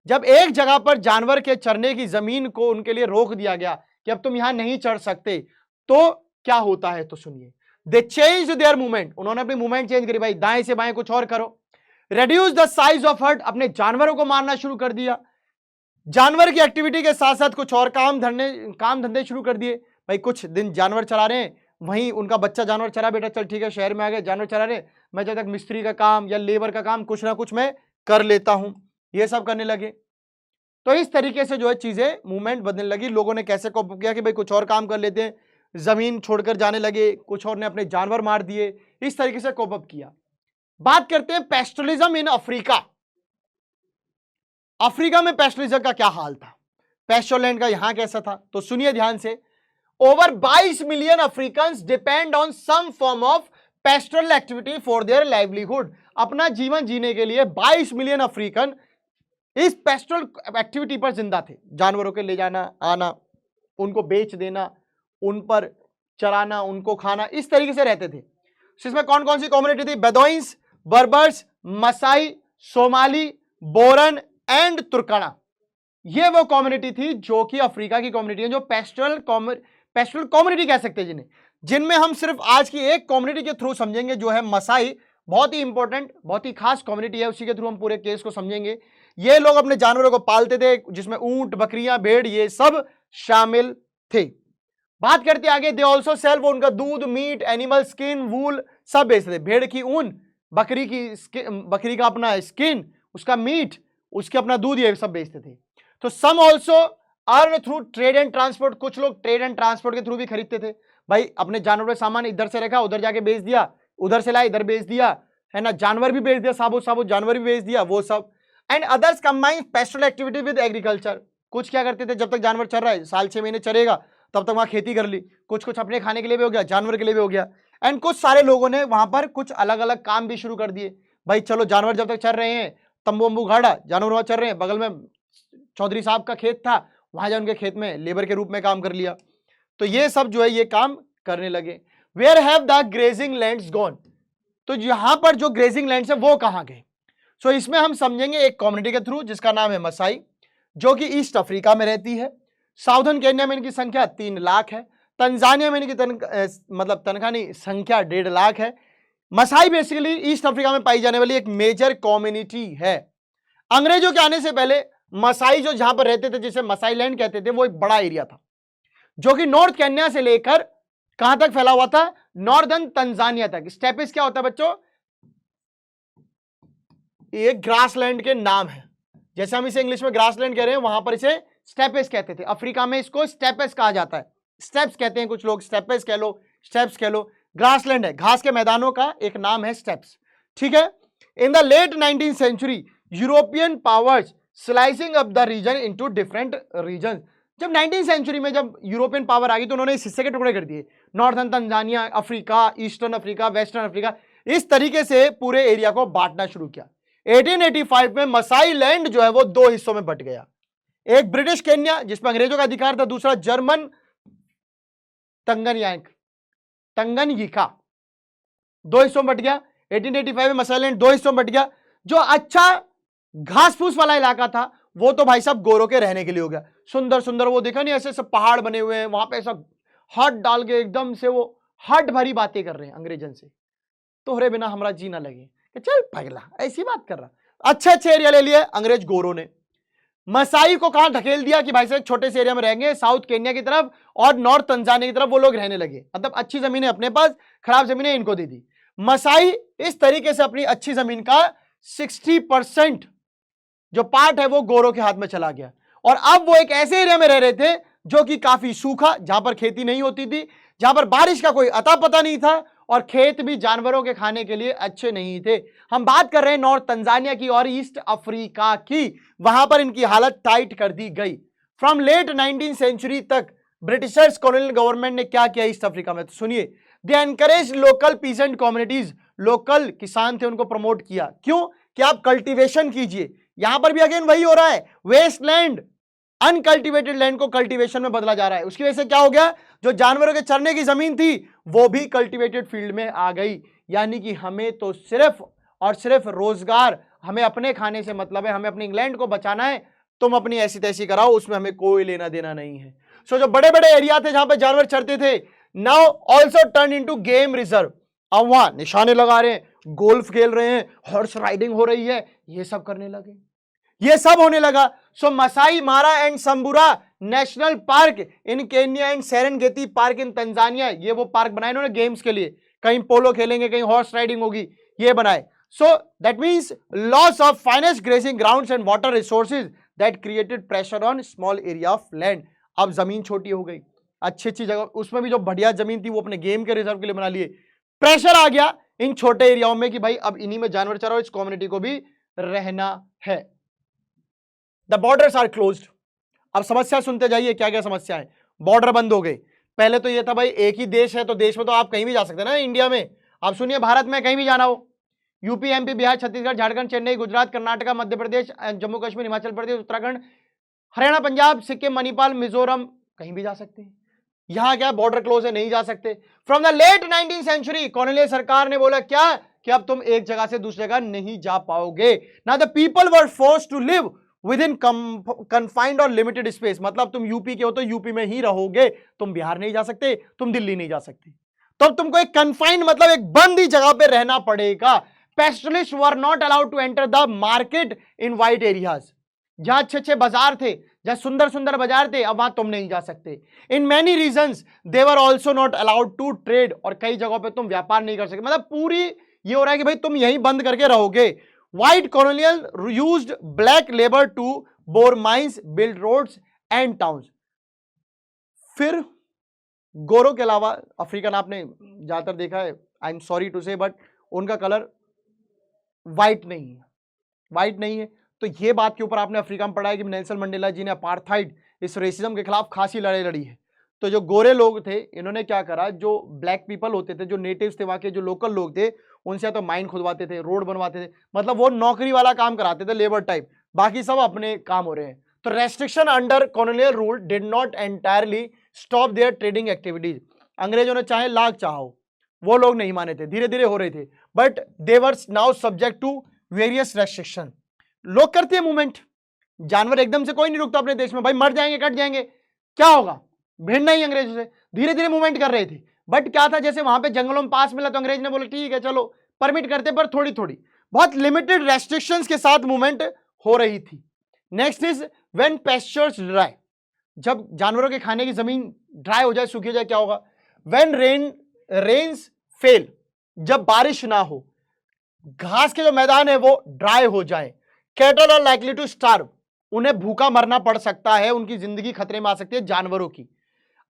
जब एक जगह पर जानवर के चरने की जमीन को उनके लिए रोक दिया गया कि अब तुम यहां नहीं चढ़ सकते, तो क्या होता है तो सुनिए। दे चेंज देयर मूवमेंट, उन्होंने अपनी मूवमेंट चेंज करी, भाई दाएं से बाएं कुछ और करो। Reduce the size of herd, अपने जानवरों को मारना शुरू कर दिया। जानवर की एक्टिविटी के साथ साथ कुछ और काम धंधे शुरू कर दिए। भाई कुछ दिन जानवर चरा रहे हैं, वहीं उनका बच्चा जानवर चरा, बेटा चल ठीक है शहर में आ गए जानवर चरा रहे, मैं जब तक मिस्त्री का काम या लेबर का काम कुछ ना कुछ मैं कर लेता हूं, ये सब करने लगे। तो इस तरीके से जो है चीजें मूवमेंट बदलने लगी। लोगों ने कैसे कोप किया कि भाई कुछ और काम कर लेते हैं, जमीन छोड़कर जाने लगे, कुछ और ने अपने जानवर मार दिए, इस तरीके से कोप अप किया। बात करते हैं पेस्टलिज्म इन अफ्रीका। अफ्रीका में पेस्टलिज्म का क्या हाल था, पेस्टोलैंड का यहां कैसा था, तो सुनिए ध्यान से। Over 22 million Africans depend on some form of pastoral activity for their livelihood. अपना जीवन जीने के लिए 22 मिलियन अफ्रीकन इस पेस्टोरल एक्टिविटी पर जिंदा थे, जानवरों के ले जाना आना, उनको बेच देना, उन पर चराना, उनको खाना, इस तरीके से रहते थे। इसमें कौन कौन सी कम्युनिटी थी, Bedouins, Berbers, Maasai, Somali, Boran and Turkana. ये वो कम्युनिटी थी जो कि अफ्रीका की कम्युनिटी है, जो पेस्टोरल कम्युनिटी कह सकते हैं जिनमें हम सिर्फ आज की एक कम्युनिटी के थ्रू समझेंगे जो है मसाई। बहुत ही इंपॉर्टेंट, बहुत ही खास कम्युनिटी है, उसी के थ्रू हम पूरे केस को समझेंगे। ये लोग अपने जानवरों को पालते थे, जिसमें ऊंट, बकरियां, भेड़ ये सब शामिल थे। बात करते आगे, दे ऑल्सो सेल, वो उनका दूध, मीट, एनिमल स्किन, वूल सब बेचते थे। भेड़ की ऊन, बकरी का अपना स्किन, उसका मीट, उसके अपना दूध, ये सब बेचते थे। तो some also earn through trade and transport, कुछ लोग ट्रेड एंड ट्रांसपोर्ट के थ्रू भी खरीदते थे। भाई अपने जानवरों का सामान इधर से रखा, उधर जाके बेच दिया, उधर से लाया इधर बेच दिया, है ना, जानवर भी बेच दिया, साबुत जानवर भी बेच दिया, वो सब। And others combine pastoral activity with agriculture, कुछ क्या करते थे, जब तक जानवर चल रहा है, साल 6 महीने चरेगा, तब तक वहां खेती कर ली, कुछ अपने खाने के लिए भी हो गया, जानवर के लिए भी हो गया। एंड कुछ सारे लोगों ने वहां पर कुछ अलग अलग काम भी शुरू कर दिए। भाई चलो जानवर जब तक चल रहे हैं, तंबू वंबू गाड़ा, जानवर वहां चल रहे हैं, बगल में चौधरी साहब का खेत था, वहां जा उनके खेत में लेबर के रूप में काम कर लिया। तो ये सब जो है ये काम करने लगे। Where have the grazing lands gone, तो यहां पर जो ग्रेजिंग लैंड्स है वो कहां गए। सो इसमें हम समझेंगे एक कम्युनिटी के थ्रू जिसका नाम है मसाई, जो कि ईस्ट अफ्रीका में रहती है। साउदर्न केन्या में इनकी संख्या 3 लाख है। तंजानिया में इनकी तनखा नहीं, संख्या 1.5 लाख है। मसाई बेसिकली ईस्ट अफ्रीका में पाई जाने वाली एक मेजर कम्युनिटी है। अंग्रेजों के आने से पहले मसाई जो जहां पर रहते थे, जिसे मसाई लैंड कहते थे, वो एक बड़ा एरिया था जो कि नॉर्थ केन्या से लेकर कहां तक फैला हुआ था, नॉर्दर्न तंजानिया तक। स्टेपिस क्या होता है बच्चों, ये ग्रासलैंड के नाम है, जैसे हम इसे इंग्लिश में ग्रासलैंड कह रहे हैं, वहां पर इसे स्टेपेस कहते थे। अफ्रीका में इसको स्टेपेस कहा जाता है, स्टेप्स कहते हैं कुछ लोग, स्टेपेस कह लो, स्टेप्स कह लो। ग्रासलैंड है, घास के मैदानों का एक नाम है स्टेप्स, ठीक है। In the late 19th century European powers slicing up the region into different region. जब 19th सेंचुरी में जब यूरोपियन पावर आ गई तो उन्होंने इस हिस्से के टुकड़े कर दिए, northern Tanzania, Africa, eastern Africa, western Africa, इस तरीके से पूरे एरिया को बांटना शुरू किया। 1885 में मसाई लैंड जो है वो 2 हिस्सों में बट गया, एक ब्रिटिश केन्या जिसमें अंग्रेजों का अधिकार था, दूसरा जर्मन तंगनयिका, 2 हिस्सों में बट गया। 1885 में मसाई लैंड 2 हिस्सों में बट गया। जो अच्छा घास फूस वाला इलाका था वो तो भाई साहब गोरों के रहने के लिए हो गया। सुंदर सुंदर वो देखा नहीं, ऐसे सब पहाड़ बने हुए हैं, वहां पे ऐसा हट डाल के एकदम से वो हट भरी बातें कर रहे हैं अंग्रेजन से, तोहरे बिना हमारा जीना लगे कि चल पगला, ऐसी बात कर रहा। अच्छे अच्छे एरिया ले लिए अंग्रेज गोरों ने। मसाई को कहां ढकेल दिया कि भाई साहब छोटे से एरिया में रहेंगे, साउथ केन्या की तरफ और नॉर्थ तंजानिया की तरफ वो लोग रहने लगे। मतलब अच्छी जमीनें अपने पास, खराब जमीनें इनको दे दी। मसाई इस तरीके से अपनी अच्छी जमीन का 60% जो पार्ट है वो गोरों के हाथ में चला गया। और अब वो एक ऐसे एरिया में रह रहे थे जो कि काफी सूखा, जहां पर खेती नहीं होती थी, जहां पर बारिश का कोई अता पता नहीं था और खेत भी जानवरों के खाने के लिए अच्छे नहीं थे। हम बात कर रहे हैं नॉर्थ तंजानिया की और ईस्ट अफ्रीका की। वहां पर इनकी हालत टाइट कर दी गई। फ्रॉम लेट 19वीं सेंचुरी तक ब्रिटिशर्स कॉलोनियल गवर्नमेंट ने क्या किया ईस्ट अफ्रीका में, तो सुनिए। They encourage local pheasant communities, local किसान थे उनको प्रमोट किया। क्यों? कि आप कल्टीवेशन कीजिए। यहां पर भी अगेन वही हो रहा है, वेस्ट लैंड, अनकल्टिवेटेड लैंड को कल्टीवेशन में बदला जा रहा है। उसकी वजह से क्या हो गया, जो जानवरों के चरने की जमीन थी वो भी कल्टीवेटेड फील्ड में आ गई। यानी कि हमें तो सिर्फ और सिर्फ रोजगार, हमें अपने खाने से मतलब है, हमें अपनी इंग्लैंड को बचाना है। तुम अपनी ऐसी तैसी कराओ, उसमें हमें कोई लेना देना नहीं है। सो जो बड़े बड़े एरिया थे जहां पर जानवर चरते थे, now also turn into game reserve. अब वहां निशाने लगा रहे हैं, गोल्फ खेल रहे हैं, हॉर्स राइडिंग हो रही है, ये सब करने लगे, ये सब होने लगा। So Maasai Mara and Samburu National Park in Kenya and Serengeti Park in Tanzania, ये वो पार्क बनाए इन्होंने गेम्स के लिए। कहीं पोलो खेलेंगे, कहीं हॉर्स राइडिंग होगी, ये बनाए। So that means loss of finest grazing grounds and water resources that created pressure on small area of land. अब जमीन छोटी हो गई, अच्छी अच्छी जगह, उसमें भी जो बढ़िया जमीन थी वो अपने गेम के रिजर्व के लिए बना लिए। प्रेशर आ गया इन छोटे एरियाओं में कि भाई अब इन्हीं में जानवर चराओ, इस कम्युनिटी को भी रहना है। The borders are closed. अब समस्या सुनते जाइए, क्या क्या समस्या है। बॉर्डर बंद हो गए। पहले तो ये था भाई एक ही देश है तो देश में तो आप कहीं भी जा सकते हैं ना, इंडिया में। अब सुनिए, भारत में कहीं भी जाना हो, यूपी, एमपी, बिहार, छत्तीसगढ़, झारखंड, चेन्नई, गुजरात, कर्नाटका, मध्य प्रदेश, जम्मू कश्मीर, हिमाचल प्रदेश, उत्तराखंड, हरियाणा, पंजाब, सिक्किम, मणिपाल, मिजोरम, कहीं भी जा सकते हैं। यहां क्या बॉर्डर क्लोज है, नहीं जा सकते। फ्रॉम द लेट 19वीं सेंचुरी कॉलोनियल सरकार ने बोला क्या कि अब तुम एक जगह से दूसरी जगह नहीं जा पाओगे। ना the people were forced to live within confined और लिमिटेड स्पेस। मतलब तुम यूपी के हो तो यूपी में ही रहोगे, तुम बिहार नहीं जा सकते, तुम दिल्ली नहीं जा सकते। तो अब तुमको एक कन्फाइंड मतलब एक बंद ही जगह पे रहना पड़ेगा। Pastoralist were not allowed to enter the market in wide areas. जहां अच्छे अच्छे बाजार थे, जहां सुंदर सुंदर बाजार थे, अब वहां तुम नहीं जा सकते। In many regions they were also not allowed to trade. और कई जगहों पे तुम व्यापार नहीं कर सकते। मतलब पूरी ये हो रहा है कि भाई तुम यहीं बंद करके रहोगे। White colonial used black labor to bore mines, build roads and towns. फिर गोरों के अलावा अफ्रीकन आपने ज्यादातर देखा है, आई एम सॉरी टू से, बट उनका कलर व्हाइट नहीं है, व्हाइट नहीं है। तो ये बात के ऊपर आपने अफ्रीका में पढ़ा है कि नेल्सन मंडेला जी ने अपार्थाइड, इस रेसिज्म के खिलाफ खासी लड़ाई लड़ी है। तो जो गोरे लोग थे इन्होंने क्या करा, जो ब्लैक पीपल होते थे, जो नेटिव्स थे, वहां के जो लोकल लोग थे, उनसे तो माइन खुदवाते थे, रोड बनवाते थे, मतलब वो नौकरी वाला काम कराते थे, लेबर टाइप, बाकी सब अपने काम हो रहे हैं। तो restriction under colonial rule did not entirely stop their trading activities. अंग्रेजों ने चाहे लाख चाहो, वो लोग नहीं माने थे, धीरे धीरे हो रहे थे, but they were now subject to various restriction. लोग करते हैं मूवमेंट, जानवर एकदम से कोई नहीं रुकता अपने देश में, भाई मर जाएंगे, कट जाएंगे, क्या होगा, भिड़ना ही अंग्रेजों से। धीरे धीरे मूवमेंट कर रहे थे, बट क्या था, जैसे वहां पे जंगलों में पास मिला तो अंग्रेज ने बोला ठीक है चलो परमिट करते, पर थोड़ी थोड़ी बहुत लिमिटेड रेस्ट्रिक्शंस के साथ मूवमेंट हो रही थी। Next is when pastures dry. जब जानवरों के खाने की जमीन ड्राई हो जाए, सूखी हो जाए, क्या होगा, व्हेन रेन्स फेल, जब बारिश ना हो, घास के जो मैदान है वो ड्राई हो जाए, cattle are likely to starve, उन्हें भूखा मरना पड़ सकता है, उनकी जिंदगी खतरे में आ सकती है जानवरों की।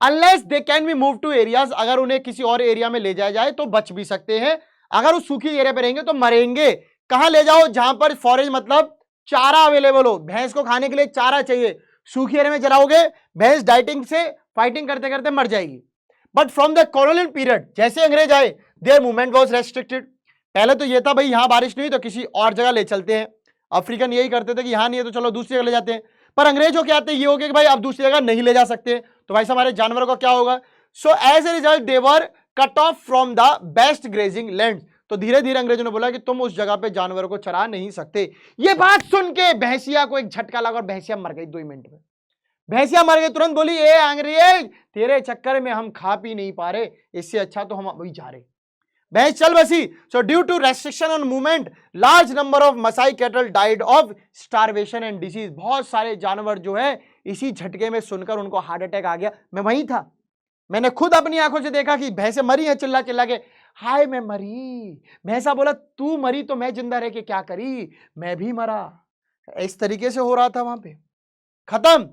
Unless they can be move to areas, अगर उन्हें किसी और एरिया में ले जाया जाए तो बच भी सकते हैं, अगर उस सूखी एरिया पे रहेंगे तो मरेंगे। कहां ले जाओ, जहां पर फॉरेज मतलब चारा अवेलेबल हो, भैंस को खाने के लिए चारा चाहिए, सूखी एरिया में चराओगे, भैंस डाइटिंग से फाइटिंग करते करते मर जाएगी। But from the colonial period, जैसे अंग्रेज आए, देयर मूवमेंट वॉज रेस्ट्रिक्टेड। पहले तो यह था भाई यहां बारिश नहीं तो किसी और जगह ले चलते हैं, अफ्रीकन यही करते थे कि यहां नहीं है तो चलो दूसरी जगह ले जाते हैं। पर अंग्रेजों के आते ये हो गया कि भाई अब दूसरी जगह नहीं ले जा सकते, तो भाई हमारे जानवरों का क्या होगा। So as a result they were cut off from the best grazing land. तो धीरे धीरे अंग्रेजों ने बोला कि तुम उस जगह पे जानवरों को चरा नहीं सकते। ये बात सुन के भैंसिया को एक झटका लगा और भैंसिया मर गई 2 मिनट में। भैंसिया मर गई, तुरंत बोली ए अंग्रेज तेरे चक्कर में हम खा पी नहीं पा रहे, इससे अच्छा तो हम अभी जा रहे। भैंस चल बसी। So due to restriction on movement large number of Maasai cattle died of starvation and disease. बहुत सारे जानवर जो है इसी झटके में सुनकर उनको हार्ट अटैक आ गया। मैं वहीं था, मैंने खुद अपनी आंखों से देखा कि भैंसे मरी हैं, चिल्ला चिल्ला के हाय मैं मरी। भैंसा बोला तू मरी तो मैं जिंदा रह के क्या करी, मैं भी मरा। इस तरीके से हो रहा था वहां पे। खत्म।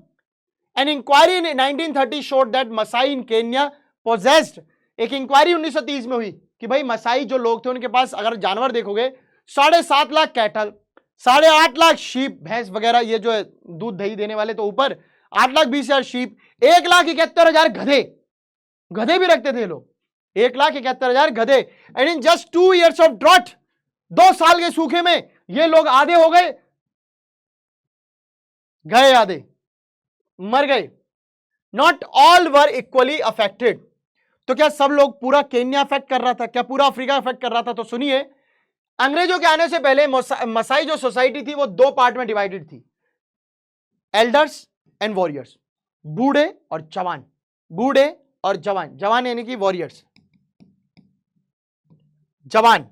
An inquiry in 1930 showed that Maasai in Kenya possessed. एक इंक्वायरी 1930 में हुई कि भाई मसाई जो लोग थे उनके पास अगर जानवर देखोगे 7.5 लाख कैटल, 8.5 लाख शीप, भैंस वगैरह ये जो है दूध दही देने वाले तो ऊपर, 8,20,000 शीप, 1,71,000 गधे, गधे भी रखते थे लोग, 1,71,000 गधे। And in just 2 years of drought, 2 साल के सूखे में ये लोग आधे हो गए, गए आधे, मर गए। Not all were equally affected. तो क्या सब लोग, पूरा केन्या अफेक्ट कर रहा था क्या, पूरा अफ्रीका अफेक्ट कर रहा था? तो सुनिए, अंग्रेजों के आने से पहले मसाई जो सोसाइटी थी वो 2 पार्ट में डिवाइडेड थी, एल्डर्स एंड वॉरियर्स, बूढ़े और जवान। बूढ़े और जवान, जवान यानी कि वॉरियर्स, जवान।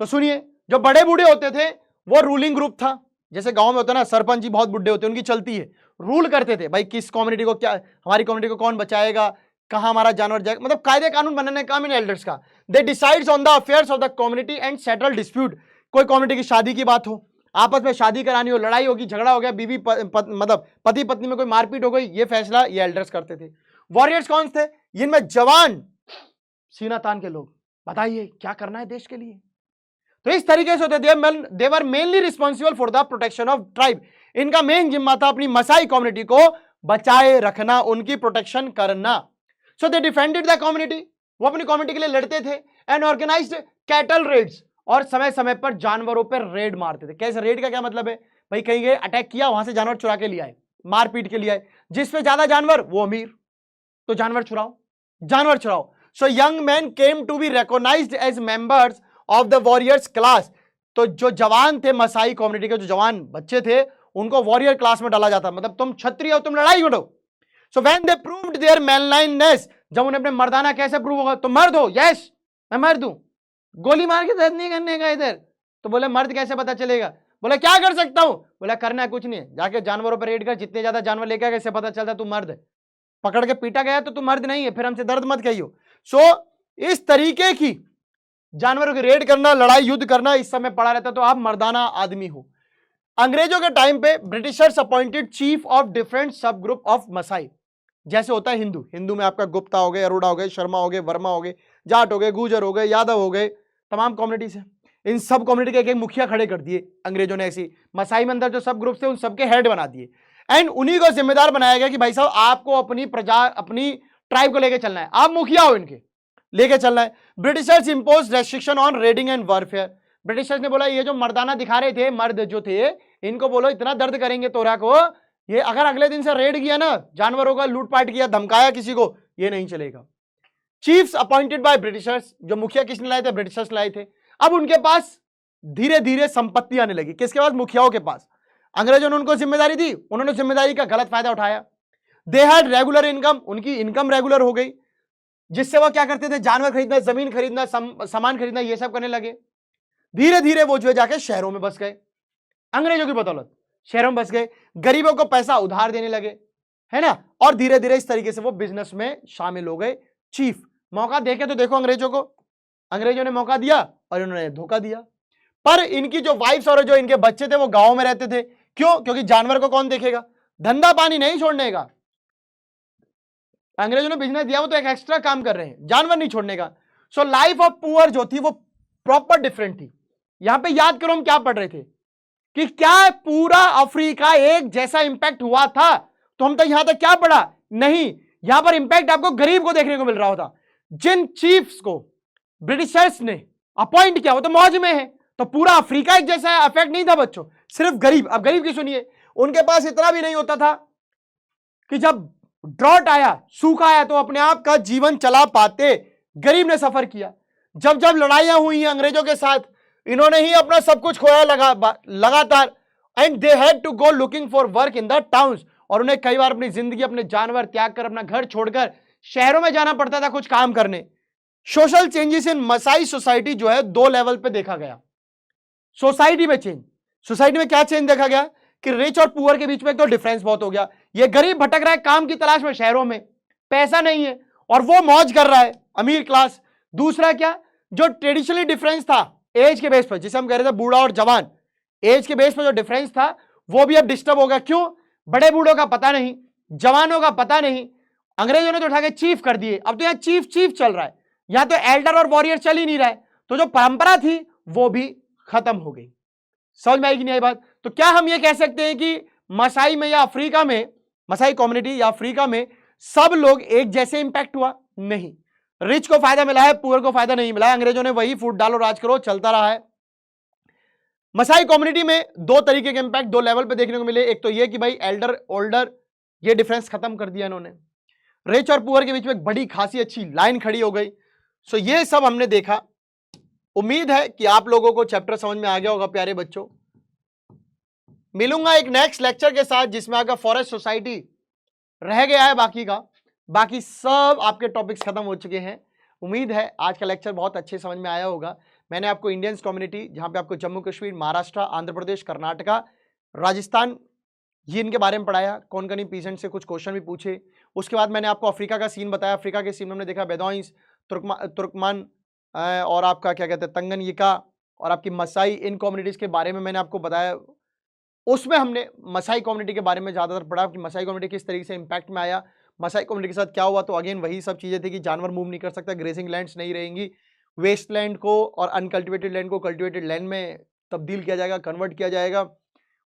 तो सुनिए, जो बड़े बूढ़े होते थे वो रूलिंग ग्रुप था, जैसे गांव में होता है ना, सरपंच जी बहुत बुढ़े होते हैं, उनकी चलती है, रूल करते थे भाई किस कम्युनिटी को क्या, हमारी कम्युनिटी को कौन बचाएगा, कहां हमारा जानवर जाएगा, मतलब कायदे कानून बनाने का काम इन एल्डर्स का। They decides on the affairs of the community and settle dispute. कोई कम्युनिटी की शादी की बात हो, आपस में शादी करानी हो, लड़ाई होगी, झगड़ा हो गया, बीवी मतलब पति पत्नी में कोई मारपीट हो गई, ये फैसला ये एल्डर्स करते थे। वॉरियर्स कौन थे? जिनमें जवान सीना तान के लोग, बताइए क्या करना है देश के लिए। तो इस तरीके से होते, they were mainly responsible for the protection of tribe. इनका मेन जिम्मा था अपनी मसाई कम्युनिटी को बचाए रखना, उनकी प्रोटेक्शन करना। सो दे डिफेंडेड द कम्युनिटी, वो अपनी कम्युनिटी के लिए लड़ते थे। एंड ऑर्गेनाइज्ड कैटल रेड्स, और समय समय पर जानवरों पर रेड मारते थे। कैसे रेड का क्या मतलब है भाई, कहीं गए अटैक किया, वहां से जानवर चुरा के लिए आए, मारपीट के लिए आए, जिसपे ज्यादा जानवर वो अमीर, तो जानवर चुराओ, जानवर चुराओ। So young man came to be recognised as members of the warriors class. तो जो जवान थे मसाई कम्युनिटी के, जो जवान बच्चे थे, उनको वॉरियर क्लास में डाला जाता, मतलब तुम क्षत्रिय हो, तुम लड़ाई करो। So when they proved their manliness, जब उन्हें अपने मर्दाना कैसे प्रूव होगा, तो मर्द हो, यस मैं मर्द हूं, गोली मार के दर्द नहीं करने का इधर, तो बोले मर्द कैसे पता चलेगा, बोले क्या कर सकता हूं, बोला करना कुछ नहीं, जाके जानवरों पर रेड कर, जितने ज्यादा जानवर लेके कैसे पता चलता तू मर्द है, पकड़ के पीटा गया तो तू मर्द नहीं है, फिर हमसे दर्द मत कहियो। सो इस तरीके की जानवरों की रेड करना, लड़ाई युद्ध करना, इस समय पड़ा रहता, तो आप मर्दाना आदमी हो। अंग्रेजों के टाइम पे Britishers appointed chief of different सब ग्रुप ऑफ मसाई। जैसे होता है हिंदू, हिंदू में आपका गुप्ता हो गए, अरोड़ा हो गए, शर्मा हो गए, वर्मा हो गए, जाट हो गए, गुजर हो गए, यादव हो गए, तमाम कम्युनिटी से, इन सब कम्युनिटी के एक एक मुखिया खड़े कर दिए अंग्रेजों ने। ऐसी मसाई में अंदर जो सब ग्रुप थे उन सबके हेड बना दिए, एंड उन्हीं को जिम्मेदार बनाया गया कि भाई साहब आपको अपनी प्रजा, अपनी ट्राइब को लेके चलना है, आप मुखिया हो, इनके लेके चलना है। Britishers impose restriction on raiding and warfare. Britishers ने बोला ये जो मर्दाना दिखा रहे थे, मर्द जो थे, इनको बोलो इतना दर्द करेंगे तोरा को, ये अगर अगले दिन से रेड किया ना, जानवरों का लूटपाट किया, धमकाया किसी को, ये नहीं चलेगा। चीफ्स अपॉइंटेड बाय ब्रिटिशर्स, जो मुखिया किसने लाए थे, ब्रिटिशर्स लाए थे। अब उनके पास धीरे धीरे संपत्ति आने लगी, किसके पास, मुखियाओं के पास। अंग्रेजों ने उनको जिम्मेदारी दी, उन्होंने जिम्मेदारी का गलत फायदा उठाया। दे हैड रेगुलर इनकम, उनकी इनकम रेगुलर हो गई, जिससे वो क्या करते थे, जानवर खरीदना, जमीन खरीदना, सामान खरीदना, ये सब करने लगे। धीरे धीरे वो जो है जाके शहरों में बस गए, अंग्रेजों की बदौलत शहरों में बस गए, गरीबों को पैसा उधार देने लगे, है ना, और धीरे धीरे इस तरीके से वो बिजनेस में शामिल हो गए। चीफ मौका देखे तो देखो अंग्रेजों को, अंग्रेजों ने मौका दिया और इन्होंने धोखा दिया। पर इनकी जो वाइफ्स और जो इनके बच्चे थे वो गांव में रहते थे, क्यों, क्योंकि जानवर को कौन देखेगा, धंधा पानी नहीं छोड़ने का, अंग्रेजों ने बिजनेस दिया, वो तो एक एक्स्ट्रा काम कर रहे हैं, जानवर नहीं छोड़ने का। सो लाइफ ऑफ पुअर जो थी वो प्रॉपर डिफरेंट थी। यहां पे याद करो हम क्या पढ़ रहे थे कि क्या पूरा अफ्रीका एक जैसा इंपैक्ट हुआ था, तो हम तक यहां तक क्या पढ़ा, नहीं, यहां पर इंपैक्ट आपको गरीब को देखने को मिल रहा होता। जिन चीफ्स को ब्रिटिशर्स ने अपॉइंट किया वो तो मौज में है, तो पूरा अफ्रीका एक जैसा इफेक्ट नहीं था बच्चों, सिर्फ गरीब। अब गरीब की सुनिए, उनके पास इतना भी नहीं होता था कि जब ड्रॉट आया, सूखा आया, तो अपने आप का जीवन चला पाते। गरीब ने सफर किया, जब जब लड़ाइयां हुई अंग्रेजों के साथ, इन्होंने ही अपना सब कुछ खोया लगातार। And they had to go looking for work in the towns, और उन्हें कई बार अपनी जिंदगी, अपने जानवर त्याग कर, अपना घर छोड़कर शहरों में जाना पड़ता था कुछ काम करने। Social changes in Maasai society जो है दो लेवल पे देखा गया। सोसाइटी में चेंज, सोसाइटी में क्या चेंज देखा गया कि रिच और पुअर के बीच में तो डिफरेंस बहुत हो गया। ये गरीब भटक रहा है काम की तलाश में शहरों में, पैसा नहीं है, और वो मौज कर रहा है अमीर क्लास। दूसरा क्या, जो ट्रेडिशनली डिफरेंस था एज के बेस पर, जिसे हम कह रहे थे बूढ़ा और जवान, एज के बेस पर जो डिफरेंस था वो भी अब डिस्टर्ब हो गया। क्यों? बड़े बूढ़ों का पता नहीं, जवानों का पता नहीं, अंग्रेजों ने तो उठा के चीफ कर दिए। अब तो यहां चीफ चीफ चल रहा है, यहां तो एल्डर और वॉरियर चल ही नहीं रहा है। तो जो परंपरा थी वो भी खत्म हो गई। समझ में आई कि नहीं आई बात? तो क्या हम ये कह सकते हैं कि मसाई में या अफ्रीका में, मसाई कम्युनिटी या अफ्रीका में सब लोग एक जैसे इंपैक्ट हुआ? नहीं, रिच को फायदा मिला है, पुअर को फायदा नहीं मिला है। अंग्रेजों ने वही फूट डालो राज करो चलता रहा है। मसाई कम्युनिटी में दो तरीके के इंपैक्ट दो लेवल पे देखने को मिले। एक तो ये कि भाई एल्डर ओल्डर, ये डिफरेंस खत्म कर दिया इन्होंने। रिच और पुअर के बीच में एक बड़ी खासी अच्छी लाइन खड़ी हो गई। सो ये सब हमने देखा। उम्मीद है कि आप लोगों को चैप्टर समझ में आ गया होगा प्यारे बच्चों। मिलूंगा एक नेक्स्ट लेक्चर के साथ जिसमें आपका फॉरेस्ट सोसाइटी रह गया है, बाकी सब आपके टॉपिक्स खत्म हो चुके हैं। उम्मीद है आज का लेक्चर बहुत अच्छे समझ में आया होगा। मैंने आपको इंडियंस कम्युनिटी, जहां पे आपको जम्मू कश्मीर, महाराष्ट्र, आंध्र प्रदेश, कर्नाटका, राजस्थान, ये इनके बारे में पढ़ाया। कौन कनी पीसेंट से कुछ क्वेश्चन भी पूछे। उसके बाद मैंने आपको अफ्रीका का सीन बताया। अफ्रीका के सीन में हमने देखा बेदौइस, तुर्कमान और आपका क्या कहते हैं तंगनयिका और आपकी मसाई, इन कम्युनिटीज के बारे में मैंने आपको बताया। उसमें हमने मसाई कम्युनिटी के बारे में ज़्यादातर पढ़ा कि मसाई कम्युनिटी किस तरीके से इंपैक्ट में आया, मसाई कम्युनिटी के साथ क्या हुआ। तो अगेन वही सब चीज़ें थी कि जानवर मूव नहीं कर सकता, ग्रेजिंग लैंड्स नहीं रहेंगी, वेस्टलैंड को और अनकल्टिवेटेड लैंड को कल्टिवेटेड लैंड में तब्दील किया जाएगा, कन्वर्ट किया जाएगा।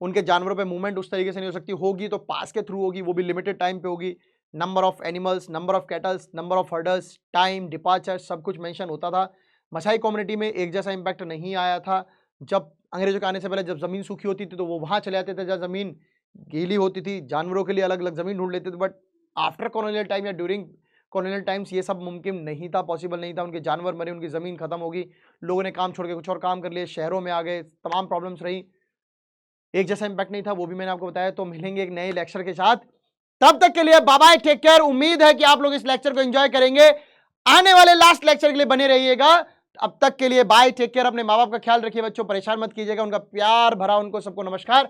उनके जानवरों पे मूवमेंट उस तरीके से नहीं हो सकती, होगी तो पास के थ्रू होगी, वो भी लिमिटेड टाइम पे होगी। Number of animals, number of kettles, number of herders, time, departure, सब कुछ मेंशन होता था। मसाई कम्युनिटी में एक जैसा इंपैक्ट नहीं आया था। जब अंग्रेजों के आने से पहले जब जमीन सूखी होती थी तो वो वहां चले जाते थे, जहाँ जमीन गीली होती थी जानवरों के लिए अलग अलग जमीन ढूंढ लेते थे। बट आफ्टर कॉलोनियल टाइम या ड्यूरिंग कॉलोनियल टाइम्स ये सब मुमकिन नहीं था, पॉसिबल नहीं था। उनके जानवर मरे, उनकी जमीन खत्म होगी, लोगों ने काम छोड़ के कुछ और काम कर लिए, शहरों में आ गए, तमाम प्रॉब्लम्स रही, एक जैसा इंपैक्ट नहीं था, वो भी मैंने आपको बताया। तो मिलेंगे एक नए लेक्चर के साथ, तब तक के लिए बाय बाय, टेक केयर। उम्मीद है कि आप लोग इस लेक्चर को एंजॉय करेंगे। आने वाले लास्ट लेक्चर के लिए बने रहिएगा। अब तक के लिए बाय, टेक केयर। अपने माँ बाप का ख्याल रखिए बच्चों, परेशान मत कीजिएगा। उनका प्यार भरा उनको सबको नमस्कार।